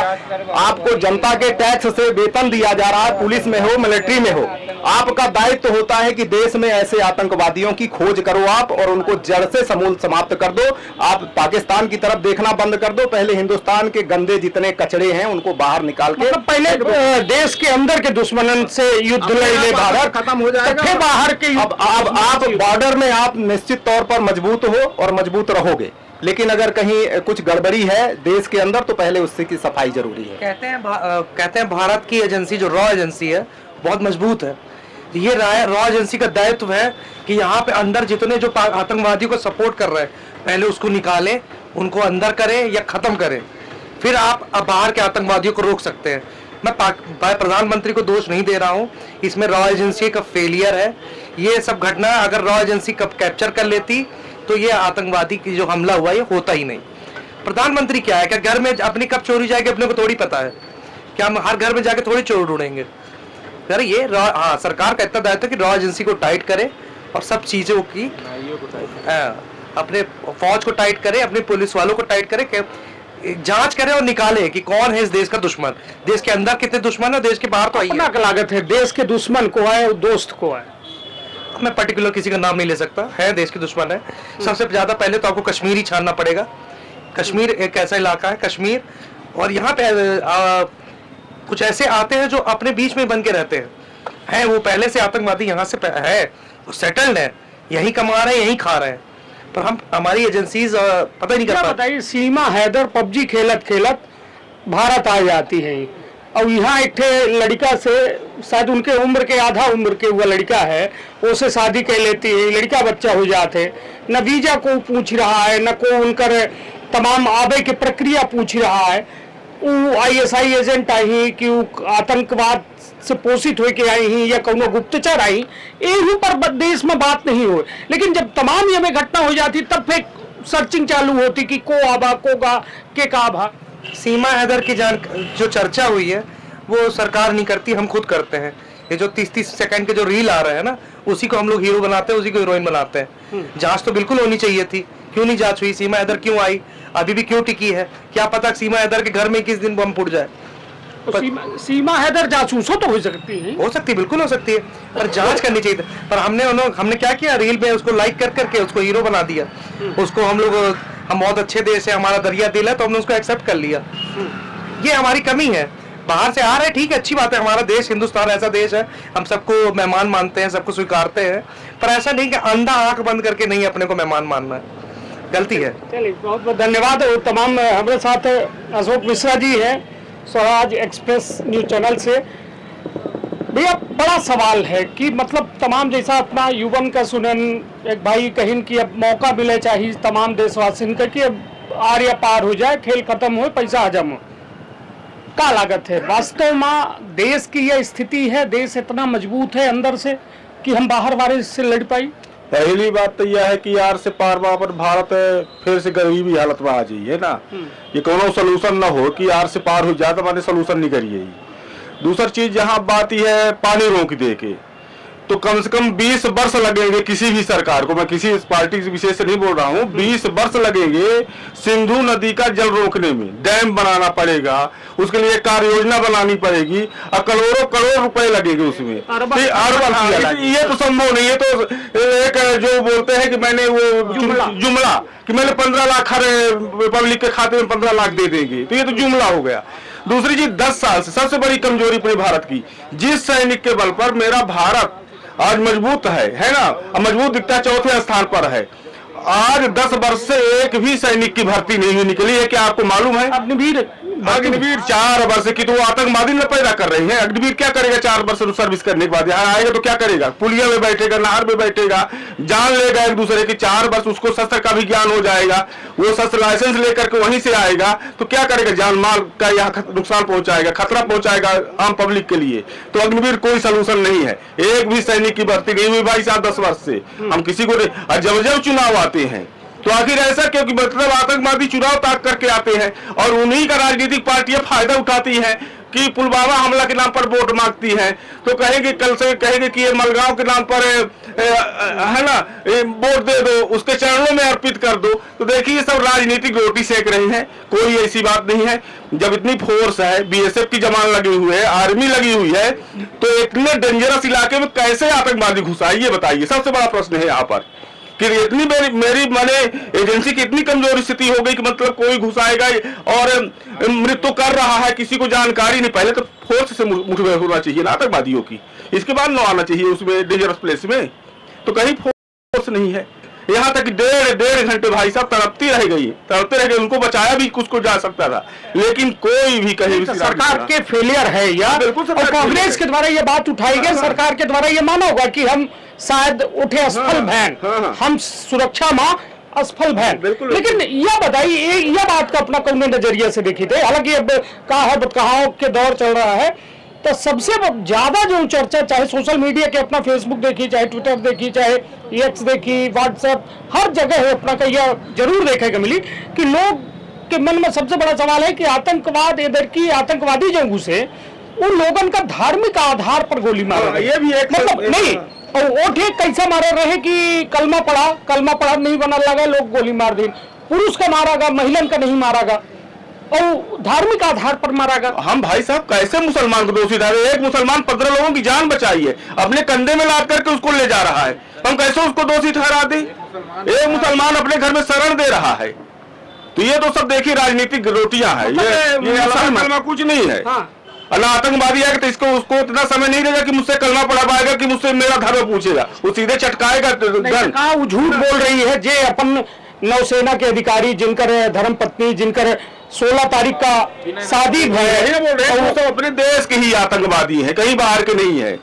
Speaker 5: आपको जनता के टैक्स से वेतन दिया जा रहा है, पुलिस में हो मिलिट्री में हो, आपका दायित्व होता है कि देश में ऐसे आतंकवादियों की खोज करो आप और उनको जड़ से समूल समाप्त कर दो। आप पाकिस्तान की तरफ देखना बंद कर दो, पहले हिंदुस्तान के गंदे जितने कचड़े हैं उनको बाहर निकाल के,
Speaker 6: मतलब पहले देश के अंदर के दुश्मनन से युद्ध ले भारत
Speaker 5: खत्म हो जाएगा,
Speaker 6: फिर बाहर के।
Speaker 5: अब आप बॉर्डर में आप निश्चित तौर पर मजबूत हो और मजबूत रहोगे, लेकिन अगर कहीं कुछ गड़बड़ी है देश के अंदर तो पहले उससे की सफाई जरूरी है।
Speaker 1: कहते हैं भारत की एजेंसी जो रॉ एजेंसी है बहुत मजबूत है। ये रॉ एजेंसी का दायित्व है कि यहाँ पे अंदर जितने जो आतंकवादियों को सपोर्ट कर रहे हैं पहले उसको निकालें, उनको अंदर करें या खत्म करें, फिर आप बाहर के आतंकवादियों को रोक सकते हैं। मैं प्रधानमंत्री को दोष नहीं दे रहा हूँ, इसमें रॉ एजेंसी का फेलियर है। ये सब घटना अगर रॉ एजेंसी कब कैप्चर कर लेती तो ये आतंकवादी की जो हमला हुआ ये होता ही नहीं। प्रधानमंत्री क्या है, क्या घर में अपनी कब चोरी जाएगी अपने को थोड़ी पता है, क्या हम हर घर में जाके थोड़ी चोर ढूंढेंगे? यार ये हाँ सरकार का इतना दायित्व है कि रॉ एजेंसी को टाइट करे और सब चीजों की अपने फौज को टाइट करे, अपने पुलिस वालों को टाइट करे, जांच करे और निकाले कि कौन है इस देश का दुश्मन, देश के अंदर कितने दुश्मन है, देश के बाहर तो
Speaker 6: अपना लागत है, देश के दुश्मन को है, दोस्त को है।
Speaker 1: मैं पर्टिकुलर किसी का नाम नहीं ले सकता, है देश के दुश्मन है। सबसे ज्यादा पहले तो आपको कश्मीर ही छानना पड़ेगा। कश्मीर एक ऐसा इलाका है, कश्मीर, और यहाँ पे कुछ ऐसे आते हैं जो अपने बीच में बन के रहते हैं, वो पहले से आतंकवादी यहाँ से है, वो सेटल्ड है, यहीं कमा रहे हैं, यहीं खा रहे हैं, पर हम हमारी एजेंसीज पता ही नहीं कर पाती।
Speaker 6: सीमा हैदर पबजी खेलत खेलत भारत आ जाती है और यहाँ एक लड़का से शायद उनके उम्र के आधा उम्र के वो लड़का है, उसे शादी कर लेती है, लड़का बच्चा हो जाते, न वीजा को पूछ रहा है, न को उनकर तमाम आबे की प्रक्रिया पूछ रहा है। वो ISI एजेंट आई कि आतंकवाद से पोषित होके आई ही या कोनो गुप्तचर आई, यही पर देश में बात नहीं हो। लेकिन जब तमाम ये में घटना हो जाती तब फिर सर्चिंग चालू होती कि को आबा को के का भा।
Speaker 1: सीमा हैदर की जो चर्चा हुई है वो सरकार नहीं करती, हम खुद करते हैं। ये जो 30-30 सेकंड के जो रील आ रहे हैं ना, उसी को हम लोग हीरो बनाते हैं, उसी को हीरोइन बनाते हैं। जांच तो बिल्कुल होनी चाहिए थी, क्यों नहीं जांच हुई? सीमा हैदर क्यों आई, अभी भी क्यों टिकी है? क्या पता सीमा हैदर के घर में किस दिन बम फूट जाए।
Speaker 6: तो सीमा हैदर जासूसों तो हो सकती है,
Speaker 1: बिल्कुल हो सकती है, पर जांच करनी चाहिए। पर हमने क्या किया, रील पे उसको लाइक कर करके उसको हीरो बना दिया। उसको हम बहुत अच्छे देश है, हमारा दरिया दिल है, तो हमने उसको एक्सेप्ट कर लिया। ये हमारी कमी है। बाहर से आ रहे हैं, ठीक है, अच्छी बात है, हमारा देश हिंदुस्तान ऐसा देश है, हम सबको मेहमान मानते हैं, सबको स्वीकारते हैं, पर ऐसा नहीं कि अंधा आंख बंद करके नहीं अपने को मेहमान मानना है, गलती है।
Speaker 6: चलिए, बहुत बहुत धन्यवाद। तमाम हमारे साथ अशोक मिश्रा जी हैं, स्वराज एक्सप्रेस न्यूज चैनल से। भैया, बड़ा सवाल है कि मतलब तमाम जैसा अपना युवन का सुनन एक भाई कहिन कि अब मौका मिले चाहिए तमाम देशवासियों का कि अब आर्य पार हो जाए, खेल खत्म हो, पैसा हजम हो, का लागत है? वास्तव में देश की यह स्थिति है, देश इतना मजबूत है अंदर से कि हम बाहर वाले से लड़ पाई?
Speaker 4: पहली बात तो यह है कि यार से पार पर भारत फिर से गरीबी हालत में आ जाइए ना। ये कोनो सोल्यूशन ना हो कि यार से पार हो जाए तो मैंने सोल्यूशन नहीं करिए। दूसरी चीज यहाँ बात ही है पानी रोक दे के, तो कम से कम 20 वर्ष लगेंगे किसी भी सरकार को, मैं किसी पार्टी विशेष से नहीं बोल रहा हूँ, 20 वर्ष लगेंगे सिंधु नदी का जल रोकने में। डैम बनाना पड़ेगा, उसके लिए कार्य योजना बनानी पड़ेगी और करोड़ों करोड़ रुपए लगेंगे उसमें। ये तो संभव नहीं है। तो एक जो बोलते हैं कि मैंने वो जुमला कि मैंने 15 लाख हर रिपब्लिक के खाते में 15 लाख दे देंगे, तो ये तो जुमला हो गया। दूसरी चीज 10 साल से सबसे बड़ी कमजोरी पूरे भारत की, जिस सैनिक के बल पर मेरा भारत आज मजबूत है ना, मजबूत दिखता चौथे स्थान पर है। आज 10 वर्ष से एक भी सैनिक की भर्ती नहीं निकली है। क्या आपको मालूम है? अग्निवीर 4 वर्ष की तो वो आतंकवादी न पैदा कर रही है। अग्निवीर क्या करेगा 4 वर्ष सर्विस करने के बाद? यहाँ आएगा तो क्या करेगा? पुलिया में बैठेगा, नहर में बैठेगा, जान लेगा एक दूसरे की। 4 वर्ष उसको शस्त्र का भी ज्ञान हो जाएगा, वो शस्त्र लाइसेंस लेकर के वहीं से आएगा, तो क्या करेगा? जान माल का यहाँ नुकसान पहुंचाएगा, खतरा पहुंचाएगा आम पब्लिक के लिए। तो अग्निवीर कोई सोल्यूशन नहीं है। एक भी सैनिक की भर्ती नहीं हुई भाई साहब 10 वर्ष से। हम किसी को जब चुनाव आते हैं तो आखिर ऐसा क्योंकि मतलब आतंकवादी चुनाव ताक करके आते हैं और उन्हीं का राजनीतिक पार्टियां फायदा उठाती हैं कि पुलवामा हमला के नाम पर वोट मांगती हैं, तो कहेंगे कल से कहेंगे कि ये मलगांव के नाम पर है ना वोट दे दो, उसके चरणों में अर्पित कर दो। तो देखिए सब राजनीतिक रोटी सेक रहे हैं, कोई ऐसी बात नहीं है। जब इतनी फोर्स है, BSF की जवान लगी हुई है, आर्मी लगी हुई है, तो इतने डेंजरस इलाके में कैसे आतंकवादी घुसा, ये बताइए, सबसे बड़ा प्रश्न है यहाँ पर। कि इतनी मेरी माने एजेंसी की इतनी कमजोर स्थिति हो गई कि मतलब कोई घुसाएगा और मृत्यु कर रहा है, किसी को जानकारी नहीं। पहले तो फोर्स से मुठभेड़ होना चाहिए ना आतंकवादियों की, इसके बाद न आना चाहिए उसमें डेंजरस प्लेस में। तो कहीं फोर्स नहीं है। यहाँ तक डेढ़ घंटे भाई साहब तड़पती रह गई, उनको बचाया भी कुछ को जा सकता था, लेकिन कोई भी कहीं
Speaker 6: सरकार के फेलियर है या कांग्रेस के द्वारा ये बात उठाई गई, सरकार के द्वारा ये माना होगा कि हम शायद उठे असफल भैन, हम सुरक्षा माँ असफल भैन। लेकिन यह बताइए, यह बात का अपना कौन नजरिए से देखी थे? हालांकि अब कहावत के दौर चल रहा है, तो सबसे ज्यादा जो चर्चा, चाहे सोशल मीडिया के अपना फेसबुक देखी, चाहे ट्विटर देखी, चाहे एक्स देखी, व्हाट्सएप, हर जगह है अपना का यह जरूर देखने को मिली कि लोग के मन में सबसे बड़ा सवाल है कि आतंकवाद इधर की आतंकवादी जो घुसे उन लोगों का धार्मिक आधार पर गोली मारा, ये भी एक मतलब नहीं, और वो ठीक कैसे मारे रहे कि कलमा पढ़ा नहीं बना लगा, लोग गोली मार दी, पुरुष का मारागा, महिला का नहीं मारागा, और धार्मिक आधार पर मारा गया।
Speaker 4: हम भाई साहब कैसे मुसलमान को दोषी ठहरे? एक मुसलमान 15 लोगों की जान बचाई है, अपने कंधे में लाद करके उसको ले जा रहा है, हम कैसे उसको दोषी ठहरा दें? एक मुसलमान अपने घर में शरण दे रहा है। तो ये तो सब देखिए राजनीतिक रोटियां है, ये असल कुछ नहीं है। अल्लाह आतंकवादी है तो इसको उसको इतना समय नहीं देगा कि मुझसे कलमा पढ़ा पाएगा, कि मुझसे मेरा धर्म पूछेगा, वो सीधे चटकाएगा।
Speaker 6: वो झूठ बोल रही है जे अपन नौसेना के अधिकारी जिनकर धर्म पत्नी, जिनकर 16 तारीख का शादी है,
Speaker 4: वो तो अपने देश के ही आतंकवादी हैं, कहीं बाहर के नहीं है।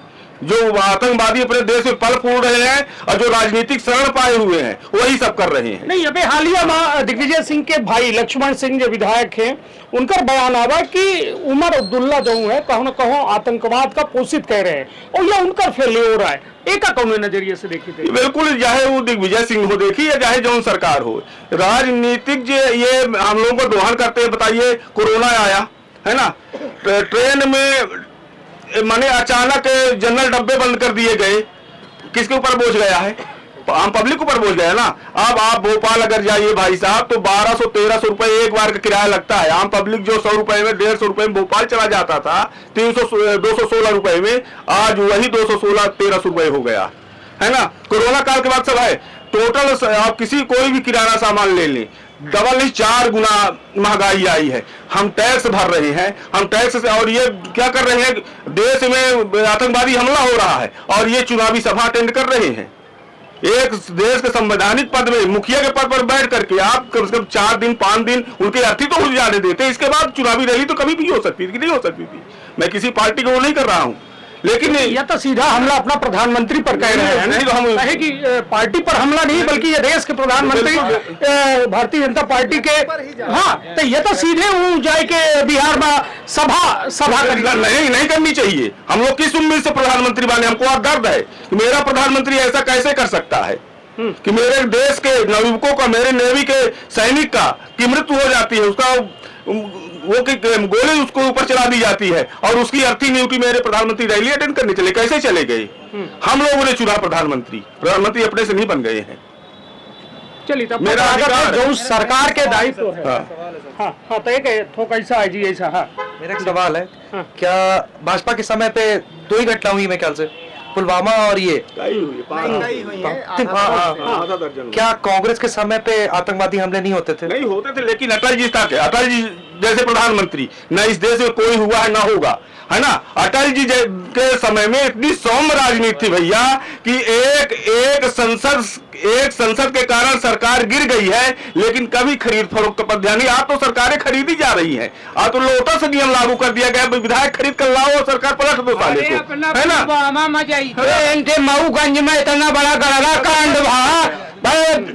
Speaker 4: जो आतंकवादी अपने देश में पल फूल रहे हैं और जो राजनीतिक शरण पाए हुए हैं वही सब कर रहे हैं।
Speaker 6: नहीं, अभी हालिया में दिग्विजय सिंह के भाई लक्ष्मण सिंह जो विधायक हैं, उनका बयान आवा कि उमर अब्दुल्ला जो है कहो न कहो आतंकवाद का पोषित कह रहे हैं, और यह उनका फेलियर हो रहा है। एक कौन नजरिए से देखी थी?
Speaker 4: बिल्कुल, चाहे वो दिग्विजय सिंह हो देखी या चाहे जौन सरकार हो, राजनीतिक ये हम लोगों को दोहन करते हैं। बताइए, कोरोना आया है ना, ट्रेन में माने अचानक जनरल डब्बे बंद कर दिए गए, किसके ऊपर बोझ गया है? आम पब्लिक ऊपर बोझ गया ना। अब आप भोपाल अगर जाइए भाई साहब तो 1200-1300 रुपए एक बार का किराया लगता है। आम पब्लिक जो 100 रुपए में 150 रुपए में भोपाल चला जाता था 216 रुपए में, आज वही 216-1300 रुपए हो गया है ना। कोरोना काल के बाद सब है टोटल, आप किसी कोई भी किराना सामान ले लें, डबल नहीं 4 गुना महंगाई आई है। हम टैक्स भर रहे हैं, हम टैक्स से, और ये क्या कर रहे हैं, देश में आतंकवादी हमला हो रहा है और ये चुनावी सभा अटेंड कर रहे हैं। एक देश के संवैधानिक पद में मुखिया के पद पर बैठ करके आप कम से कम 4 दिन 5 दिन उनके अर्थी तो हो जाने देते, इसके बाद चुनावी रैली तो कभी भी हो सकती थी कि नहीं हो सकती थी। मैं किसी पार्टी को वो नहीं कर रहा हूँ, लेकिन
Speaker 6: यह तो सीधा हमला अपना प्रधानमंत्री पर कह रहे हैं।
Speaker 4: नहीं तो हम
Speaker 6: कहे कि पार्टी पर हमला नहीं, बल्कि ये देश के प्रधानमंत्री भारतीय जनता पार्टी के, हाँ, तो ये तो सीधे वो जाए के बिहार में सभा
Speaker 4: नहीं करनी चाहिए। हम लोग किस उम्मीद से प्रधानमंत्री बने, हमको दर्द है कि मेरा प्रधानमंत्री ऐसा कैसे कर सकता है कि मेरे देश के नागरिकों का, मेरे नेवी के सैनिक का की मृत्यु हो जाती है, उसका वो गोली उसको ऊपर चला दी जाती है और उसकी अर्थी नहीं उठी, मेरे प्रधानमंत्री रैली अटेंड करने चले, कैसे चले गए? हम लोगों ने चुना प्रधानमंत्री अपने से नहीं बन गए हैं।
Speaker 6: चलिए तब
Speaker 4: मेरा
Speaker 6: जो सरकार के दायित्व है। हाँ, तो एक थोक ऐसा है जी, ऐसा। हाँ,
Speaker 1: मेरा एक सवाल है, क्या भाजपा के समय पे 2 ही घटना हुई, मेरे ख्याल से पुलवामा और ये क्या कांग्रेस के समय पे आतंकवादी हमले नहीं होते थे?
Speaker 4: नहीं होते थे, लेकिन अटल जी था, अटल जी जैसे प्रधानमंत्री न इस देश में कोई हुआ है ना होगा, है ना। अटल जी के समय में इतनी सौम्य राजनीति थी भैया कि एक संसद के कारण सरकार गिर गई है, लेकिन कभी खरीद फरोख्त पर ध्यान नहीं। आप तो सरकारें खरीदी जा रही हैं, आप तो लोटस नियम लागू कर दिया गया, विधायक खरीद कर लाओ और सरकार पलट दो साले को, है ना।
Speaker 2: मऊगंज में इतना बड़ा गलत कांड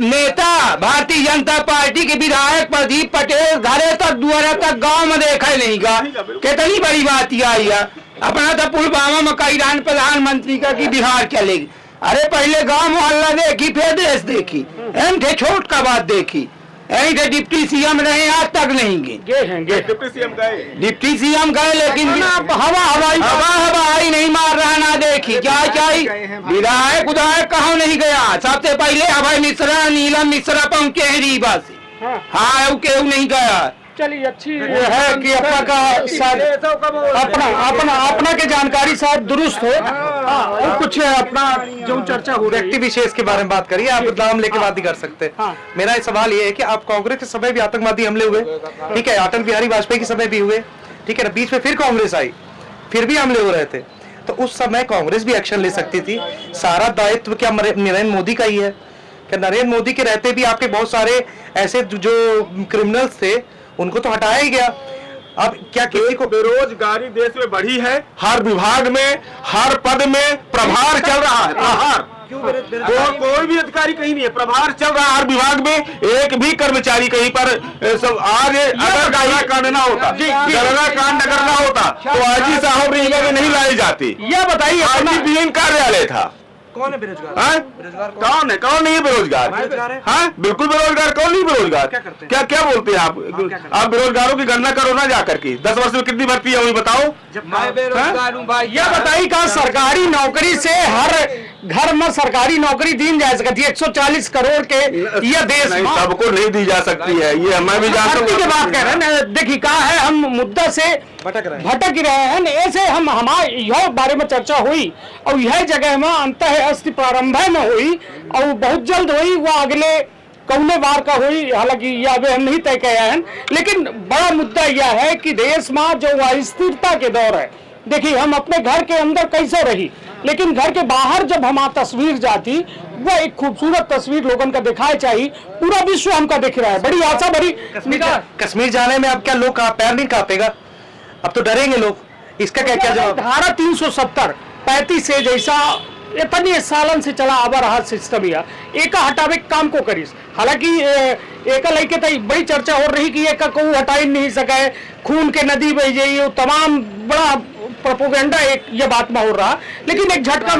Speaker 2: नेता भारतीय जनता पार्टी के विधायक प्रदीप पटेल घरे तक दुआरे तक गांव में देखा नहीं का, कितनी बड़ी बात आई है। अपना तो पुलवामा में कई रान प्रधानमंत्री का की बिहार चलेगी। अरे पहले गांव मोहल्ला देखी, फिर देश देखी, थे छोट का बात देखी। डिप्टी सीएम रहे, आज तक नहीं गए। डिप्टी सीएम गए, लेकिन हवाई नहीं मार रहा, ना देखी क्या चाहिए। विधायक उधायक कहाँ नहीं गया। सबसे पहले अभय मिश्रा, नीलम मिश्रा पहुंचे हैं रीवा से। हाँ, केहू नहीं गया।
Speaker 6: चलिए अच्छी है कि अपना के जानकारी शायद दुरुस्त हो। हाँ, कुछ अपना जो चर्चा हो,
Speaker 1: व्यक्ति विशेष के बारे में बात करिए, आप नाम लेके बात ही कर सकते हैं। हाँ। मेरा सवाल ये है कि आप कांग्रेस के समय भी आतंकवादी हमले हुए, ठीक है, अटल बिहारी वाजपेयी के समय भी हुए, ठीक है ना, बीच में फिर कांग्रेस आई, फिर भी हमले हो रहे थे, तो उस समय कांग्रेस भी एक्शन ले सकती थी। सारा दायित्व क्या नरेंद्र मोदी का ही है? क्या नरेंद्र मोदी के रहते भी आपके बहुत सारे ऐसे जो क्रिमिनल्स थे उनको तो हटाया ही गया? अब क्या किसी को
Speaker 4: बेरोजगारी देश में बढ़ी है, हर विभाग में हर पद में प्रभार चल रहा है, प्रभार कोई भी अधिकारी कहीं नहीं है, प्रभार चल रहा है हर विभाग में, एक भी कर्मचारी कहीं पर सब। आज अगर गणना कांड ना होता, गणना कांड अगर ना होता तो आजी साहब रीवा में नहीं लाए जाते।
Speaker 6: यह बताइए,
Speaker 4: आज कार्यालय था।
Speaker 1: कौन है बेरोजगार?
Speaker 4: कौन है? कौन नहीं है बेरोजगार? हाँ, बिल्कुल बेरोजगार। कौन नहीं बेरोजगार? क्या बोलते हैं आप बेरोजगारों की गणना करो ना जाकर के। 10 वर्ष में कितनी भर्ती है बताओ।
Speaker 3: मैं बेरोजगार हूँ भाई।
Speaker 6: यह बताइए का सरकारी नौकरी से हर घर में सरकारी नौकरी दी जा सकती है? 140 करोड़ के यह देश
Speaker 4: सबको नहीं दी जा सकती है, ये मैं भी जानता हूँ।
Speaker 6: बात कह रहे हैं, देखिए कहा है, हम मुद्दा से भटक रहे हैं। ऐसे हम हमारे यह बारे में चर्चा हुई और यह जगह में अंत अस्थि प्रारंभ में हुई और बहुत जल्द हुई, वो अगले कौने बार का हुई, हालांकि यह अभी हम नहीं तय किया है। लेकिन बड़ा मुद्दा यह है कि देश में जो अस्थिरता के दौर है, देखिए हम अपने घर के अंदर कैसे रही, लेकिन घर के बाहर जब हमारा तस्वीर जाती, वो एक खूबसूरत तस्वीर लोगों का दिखाई चाहिए। पूरा विश्व हमका दिख रहा है, बड़ी आशा बड़ी।
Speaker 1: कश्मीर जाने में अब क्या लोग पैर नहीं कांपेगा? अब तो डरेंगे लोग। इसका क्या जवाब?
Speaker 6: धारा 370 35 से जैसा इतने सालन से चला आवा रहा सिस्टम, या एक हटावे काम को करीस। हालांकि एक लेके तो बड़ी चर्चा हो रही कि एक को हटा ही नहीं सके, खून के नदी बह जाइए, तमाम बड़ा प्रोपोगेंडा एक ये बात में हो रहा, लेकिन एक झटका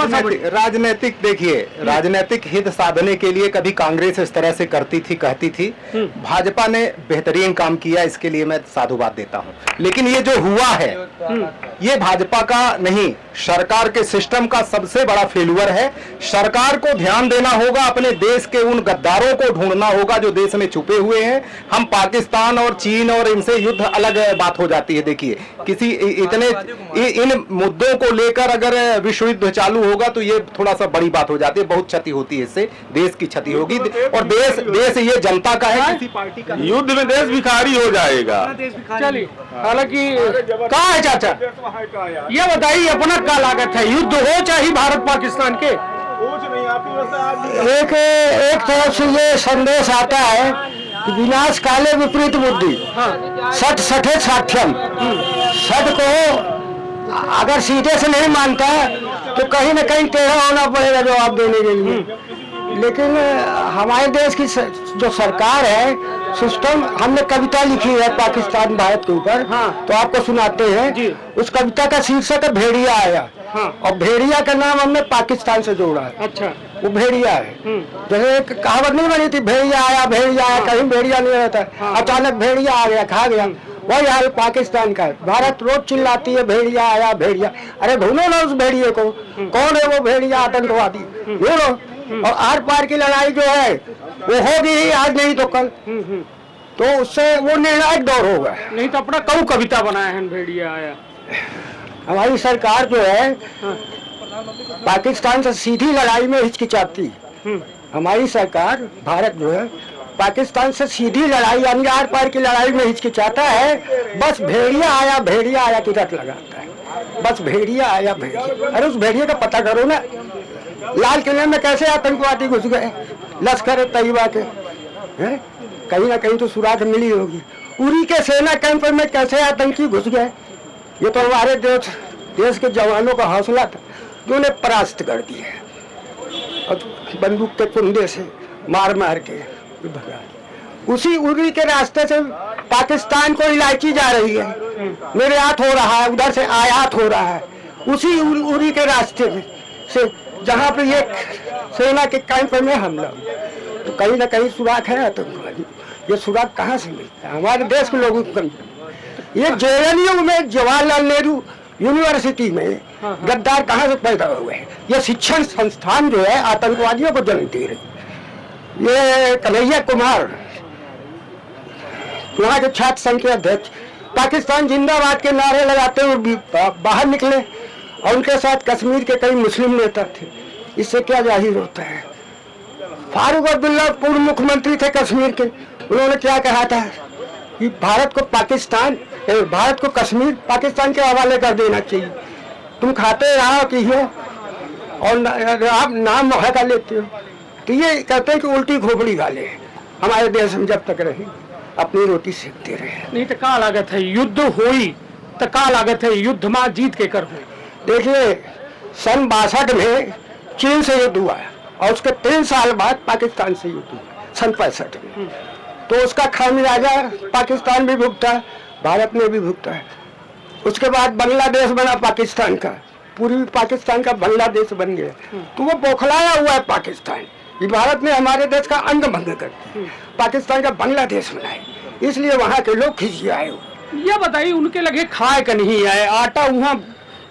Speaker 5: राजनीतिक देखिए, राजनीतिक हित साधने के लिए कभी कांग्रेस इस तरह से करती थी, कहती थी। भाजपा ने बेहतरीन काम किया, इसके लिए मैं साधुवाद देता हूं। लेकिन ये जो हुआ है ये भाजपा का नहीं, सरकार के सिस्टम का सबसे बड़ा फेल्यूर है। सरकार को ध्यान देना होगा, अपने देश के उन गद्दारों को ढूंढना होगा जो देश में छुपे हुए हैं। हम पाकिस्तान और चीन और इनसे युद्ध अलग बात हो जाती है। देखिए किसी इतने इन मुद्दों को लेकर अगर विश्व युद्ध चालू होगा तो ये थोड़ा सा बड़ी बात हो जाती है, बहुत क्षति होती है, इससे देश की क्षति होगी और देश ये जनता का है, किसी पार्टी का।
Speaker 4: युद्ध में देश भिखारी हो जाएगा।
Speaker 6: चलिए, हालांकि कहाँ है चाचा, ये बताइए अपना क्या लागत है, युद्ध हो चाहे भारत पाकिस्तान के?
Speaker 3: एक तरफ से ये संदेश आता है कि विनाश काले विपरीत बुद्धि, सठ सठे साठ्यम। सठ को अगर सीधे से नहीं मानता तो कहीं ना कहीं टेढ़ा होना पड़ेगा जवाब देने के लिए। लेकिन हमारे देश की जो सरकार है, सिस्टम, हमने कविता लिखी है पाकिस्तान भारत के ऊपर, तो आपको सुनाते हैं। उस कविता का शीर्षक है भेड़िया आया, और भेड़िया का नाम हमने पाकिस्तान से जोड़ा है।
Speaker 6: अच्छा,
Speaker 3: वो भेड़िया है। जैसे एक कहावत नहीं बनी थी, भेड़िया आया, कहीं भेड़िया नहीं रहता, अचानक भेड़िया आ गया, खा गया। वही हाल पाकिस्तान का है। भारत रोज चिल्लाती है भेड़िया आया, भेड़िया। अरे ढूंढो ना उस भेड़िए को, कौन है वो भेड़िया आतंकवादी, ढूंढो। और आर पार की लड़ाई जो है वो होगी ही, आज नहीं तो कल। तो उससे वो निर्णायक दौर होगा।
Speaker 6: नहीं तो अपना कऊ कविता बनाया है भेड़िया आया।
Speaker 3: हमारी सरकार जो है पाकिस्तान से सीधी लड़ाई में हिचकिचाती। हमारी सरकार भारत जो है पाकिस्तान से सीधी लड़ाई यानी आर पार की लड़ाई में हिचकिचाता है। बस भेड़िया आया की रट लगाता है, बस भेड़िया आया, भेड़िया। अरे उस भेड़िए का पता करो ना, लाल किले में कैसे आतंकवादी घुस गए लश्कर तैयबा के, हैं? कहीं ना कहीं तो सुराग मिली होगी। उरी के सेना कैंप में कैसे आतंकी घुस गए, ये तो हमारे देश के जवानों का हौसला था जो उन्हें परास्त कर दिया और बंदूक के कुंदे से मार मार के भगा। उसी उरी के रास्ते से पाकिस्तान को इलायची जा रही है, निर्यात हो रहा है, उधर से आयात हो रहा है। उसी उरी के रास्ते में से जहाँ पे ये सेना के कैंप में हमला हुआ, तो कहीं ना कहीं सुराग है आतंकवादी। ये सुराग कहाँ से मिलता है? हमारे देश के लोगों को। ये JNU में, जवाहरलाल नेहरू यूनिवर्सिटी में गद्दार कहाँ से पैदा हुए हैं? ये शिक्षण संस्थान जो है आतंकवादियों को जन्म दे रही। ये कन्हैया कुमार वहाँ के छात्र संघ के अध्यक्ष पाकिस्तान जिंदाबाद के नारे लगाते हुए बाहर निकले और उनके साथ कश्मीर के कई मुस्लिम नेता थे। इससे क्या जाहिर होता है? फारूक अब्दुल्ला पूर्व मुख्यमंत्री थे कश्मीर के, उन्होंने क्या कहा था कि भारत को कश्मीर पाकिस्तान के हवाले कर देना चाहिए। तुम खाते रहो कि हो और आप नाम महका लेते हो। तो ये कहते हैं कि उल्टी खोपड़ी गाले हमारे देश में जब तक रहे अपनी रोटी सेकते रहे।
Speaker 6: नहीं तो क्या लागत है युद्ध हुई तो क्या लागत है युद्ध में जीत के कर हुई?
Speaker 3: देखिए, सन 62 में चीन से युद्ध हुआ और उसके 3 साल बाद पाकिस्तान से युद्ध हुआ सन 65 में। तो उसका खामियाजा पाकिस्तान भी भुगता है, भारत ने भी भुगता है। उसके बाद बांग्लादेश बना पाकिस्तान का, पूर्वी पाकिस्तान का बांग्लादेश बन गया। तो वो बौखलाया हुआ है पाकिस्तान, ये भारत ने हमारे देश का अंग भंग कर दिया, पाकिस्तान का बांग्लादेश बनाए, इसलिए वहाँ के लोग खिसियाए हुए।
Speaker 6: ये बताइए उनके लगे खाए का नहीं है आटा वहाँ,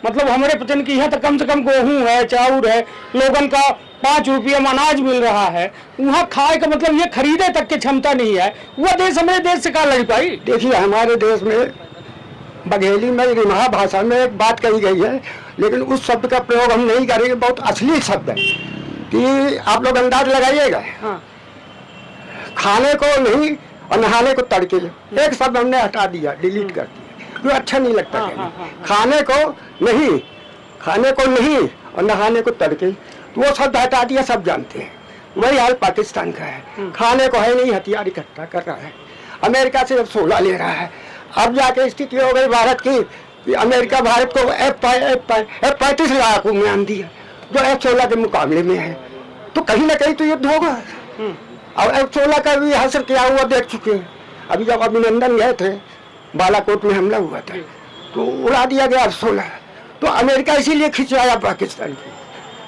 Speaker 6: मतलब हमारे पचन की है तो कम से कम गेहूँ है, चाउर है, लोगन का 5 रुपये में अनाज मिल रहा है। वहाँ खाए का मतलब ये खरीदे तक की क्षमता नहीं है। वह देश हमारे देश से कहाँ लड़ पाई?
Speaker 3: देखिए, हमारे देश में बघेली में रिमहा भाषा में एक बात कही गई है, लेकिन उस शब्द का प्रयोग हम नहीं करेंगे, बहुत असली शब्द है कि आप लोग अंदाज लगाइएगा। खाने को नहीं और नहाने को तड़के, एक शब्द हमने हटा दिया, डिलीट कर दिया, क्यों अच्छा नहीं लगता। खाने को नहीं और नहाने को तड़के, तो वो शब्द हटा दिया, सब जानते हैं। वही हाल पाकिस्तान का है, खाने को है नहीं, हथियार इकट्ठा कर रहा है, अमेरिका से 16 ले रहा है। अब जाके स्थिति हो गई भारत की कि अमेरिका भारत को F-35 लाख उम्मीद दिया जो F-16 के मुकाबले में है। तो कहीं ना कहीं तो युद्ध होगा। और F-16 का भी हासिल किया हुआ देख चुके हैं। अभी जब अभिनंदन गए थे, बालाकोट में हमला हुआ था तो उड़ा दिया गया F-16। तो अमेरिका इसीलिए खिंचवाया पाकिस्तान को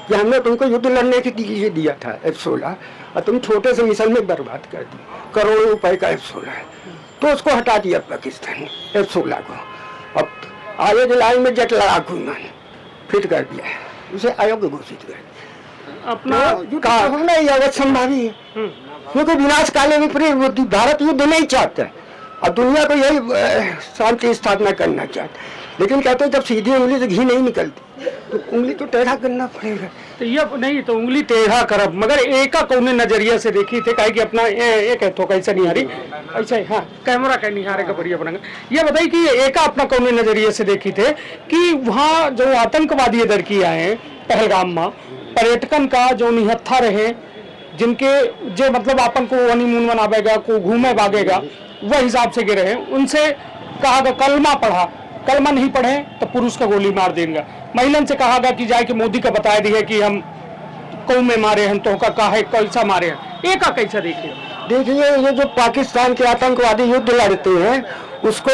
Speaker 3: कि हमने तुमको युद्ध लड़ने के लिए दिया था F-16 और तुम छोटे से मिशन में बर्बाद कर दी, करोड़ों रुपए का F-16 है, तो उसको हटा दिया पाकिस्तान ने F-16 को। अब आगे की लाइन में जेट लड़ाकू विमान फिट कर दिया है, उसे अयोग्य घोषित कर दिया।
Speaker 6: अपना
Speaker 3: युद्ध होना ही अवश्य संभावी है, क्योंकि विनाश काले विपरीत भारत युद्ध नहीं चाहता है और दुनिया को यही शांति स्थापना करना चाहता है, लेकिन कहते हैं जब सीधी उंगली से घी नहीं निकलती तो उंगली तो टेढ़ा करना पड़ेगा।
Speaker 6: तो ये नहीं तो उंगली टेढ़ा करब, मगर एक कौने नजरिया से देखी थे काहे कि अपना एक है तो कैसा नहीं हारी ऐसा ही। हाँ, कैमरा का नहीं हारे का बढ़िया बनेगा। ये बताइए कि एक अपना कौने नजरिए से देखी थे कि वहाँ जो आतंकवादी इधर की आए पहलगाम में पर्यटकन का जो निहत्था रहे, जिनके जो मतलब अपन को हनीमून मनावेगा को घूमे भागेगा वह हिसाब से गिरे हैं, उनसे कहा गया कलमा पढ़ा, कलमा नहीं पढ़े तो पुरुष का गोली मार देंगे। महिलन से कहा गया कि जाके मोदी का बताया दिया कि हम कौ में मारे हैं तो का है कैसा मारे हैं, एक कैसा देखिए
Speaker 3: ये जो पाकिस्तान के आतंकवादी युद्ध लड़ते हैं उसको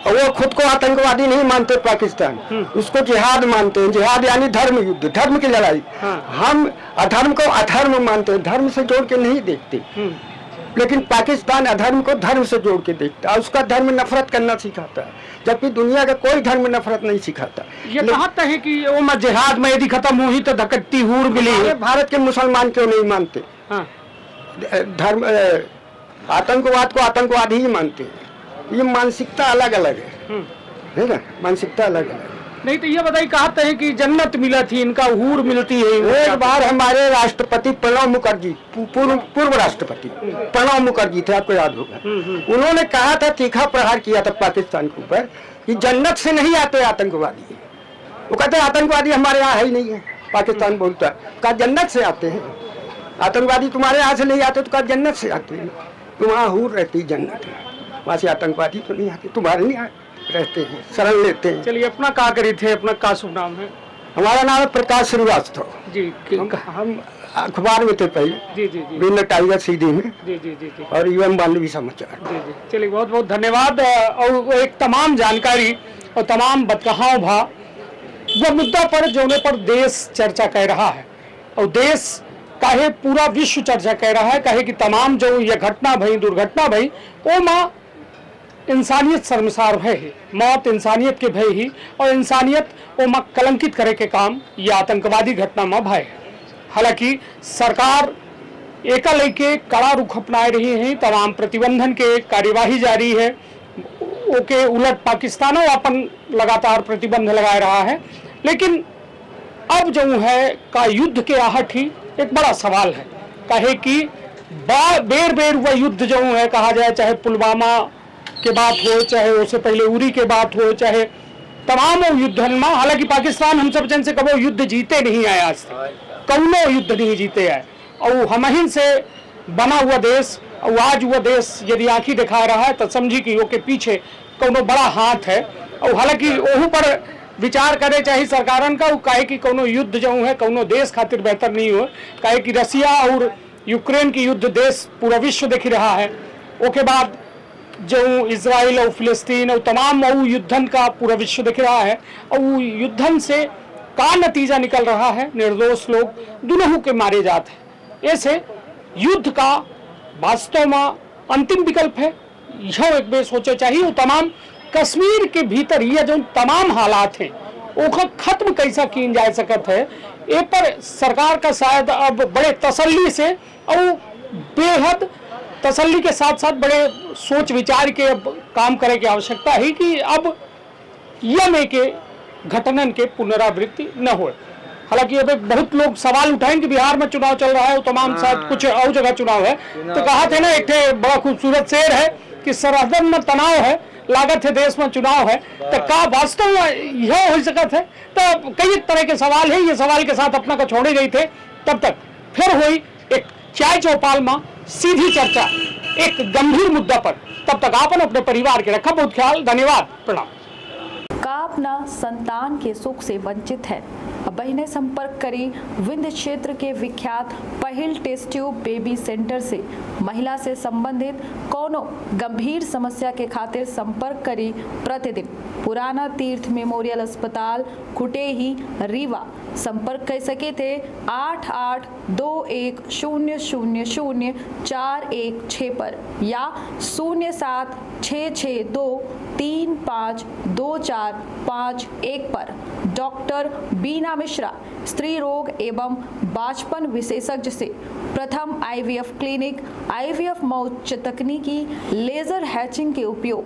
Speaker 3: वो खुद को आतंकवादी नहीं मानते पाकिस्तान, उसको जिहाद मानते हैं। जिहाद यानी धर्म युद्ध, धर्म की लड़ाई। हम अधर्म को अधर्म मानते हैं, धर्म से जोड़ के नहीं देखते, लेकिन पाकिस्तान अधर्म को धर्म से जोड़ के देखता है, उसका धर्म नफरत करना सिखाता है, जबकि दुनिया का कोई धर्म नफरत नहीं सिखाता।
Speaker 6: ये कहता है कि वो मैं जिहाद में यदि खत्म हुई तो धकट्टी हूर मिली।
Speaker 3: भारत के मुसलमान क्यों नहीं मानते? धर्म आतंकवाद को आतंकवाद ही मानते हैं। ये मानसिकता अलग अलग है ना, मानसिकता अलग अलग।
Speaker 6: नहीं तो ये बताइए कहते हैं कि जन्नत मिला थी इनका हूर मिलती है।
Speaker 3: एक बार हमारे राष्ट्रपति प्रणब मुखर्जी, पूर्व राष्ट्रपति प्रणब मुखर्जी थे, आपको याद होगा, उन्होंने कहा था, तीखा प्रहार किया था पाकिस्तान के ऊपर कि जन्नत से नहीं आते आतंकवादी। वो कहते आतंकवादी हमारे यहाँ है ही नहीं है। पाकिस्तान बोलता है, कहा जन्नत से आते हैं आतंकवादी, तुम्हारे यहाँ से नहीं आते, तो कहा जन्नत से आते हैं, तुम वहाँ हूर रहती जन्नत है, वहाँ से आतंकवादी तो नहीं आते, तुम्हारे नहीं रहते हैं, शरण लेते हैं।
Speaker 6: चलिए अपना क्या करी थे, अपना क्या शुभ नाम है?
Speaker 3: हमारा नाम है प्रकाश श्रीवास्तव जी। हम अखबार में थे पहले
Speaker 6: जी जी जी,
Speaker 3: विनर टाइगर सीधी में
Speaker 6: जी जी जी जी,
Speaker 3: और यूएम बांधवी समाचार
Speaker 6: जी जी। चलिए बहुत बहुत धन्यवाद। और एक तमाम जानकारी और तमाम बतकहाव भा वो मुद्दा पर जोने पर देश चर्चा कर रहा है, और देश काहे पूरा विश्व चर्चा कर रहा है, काहे कि तमाम जो ये घटना भई, दुर्घटना भई, वो माँ इंसानियत शर्मसार भय है, मौत इंसानियत के भय ही, और इंसानियत वो माँ कलंकित करे के काम ये आतंकवादी घटना में भय है। हालांकि सरकार एका लेके कड़ा रुख अपनाए रही है, तमाम प्रतिबंधन के कार्यवाही जारी है, ओके उलट पाकिस्तान अपन लगातार प्रतिबंध लगा रहा है, लेकिन अब जो है का युद्ध के आहट ही एक बड़ा सवाल है। कहे कि बेर बेर वह युद्ध जो है कहा जाए, चाहे पुलवामा के बात हो, चाहे उससे पहले उरी के बात हो, चाहे तमाम युद्धन में, हालांकि पाकिस्तान हम सब जन से कभी युद्ध जीते नहीं आए, आज तक कौनो युद्ध नहीं जीते आए, और हमहिन से बना हुआ देश, और आज वह देश यदि आंखी दिखा रहा है तो समझी कि के पीछे कौनो बड़ा हाथ है। और हालांकि वह पर विचार करे चाहे सरकारन का, काहे कि कोनो युद्ध जो है कौनो देश खातिर बेहतर नहीं हो, काहे कि रसिया और यूक्रेन की युद्ध देश पूरा विश्व देख रहा है, उसके बाद जो इजराइल और फिलिस्तीन और तमाम युद्धन का पूरा विश्व देख रहा है, और युद्धन से का नतीजा निकल रहा है, निर्दोष लोग दोनों के मारे जाते हैं। ऐसे युद्ध का वास्तव में अंतिम विकल्प है, यह एक बेर सोचे चाहिए। तमाम कश्मीर के भीतर ये जो तमाम हालात हैं वो खत्म कैसा किया जा सकता है, ए पर सरकार का शायद अब बड़े तसल्ली से और बेहद तसल्ली के साथ साथ बड़े सोच विचार के अब काम करे की आवश्यकता है कि अब यह के घटनन के पुनरावृत्ति न हो। हालांकि अब बहुत लोग सवाल उठाएंगे कि बिहार में चुनाव चल रहा है, तो तमाम शायद कुछ और जगह चुनाव है, तो कहा थे ना एक बड़ा खूबसूरत शेर है कि सरहदन में तनाव है, लागत है देश में चुनाव है, तो का वास्तव में यह हो सकता है। तो कई तरह के सवाल है, ये सवाल के साथ अपना को छोड़े गए थे। तब तक फिर हुई एक चाय चौपाल में सीधी चर्चा एक गंभीर मुद्दा पर। तब तक आपन अपने परिवार के रखा बहुत ख्याल। धन्यवाद, प्रणाम।
Speaker 7: का अपना संतान के सुख से वंचित है। बहनें संपर्क करी विंध्य क्षेत्र के विख्यात पहिल टेस्ट ट्यूब बेबी सेंटर से। महिला से संबंधित कोनो गंभीर समस्या के खातिर संपर्क करी प्रतिदिन पुराना तीर्थ मेमोरियल अस्पताल कुटेही रीवा। संपर्क कर सके थे 8821000416 पर या 0766235245 पर। डॉक्टर बीना मिश्रा स्त्री रोग एवं बाचपन विशेषज्ञ से प्रथम IVF क्लिनिक, IVF में उच्च तकनीकी लेजर हैचिंग के उपयोग,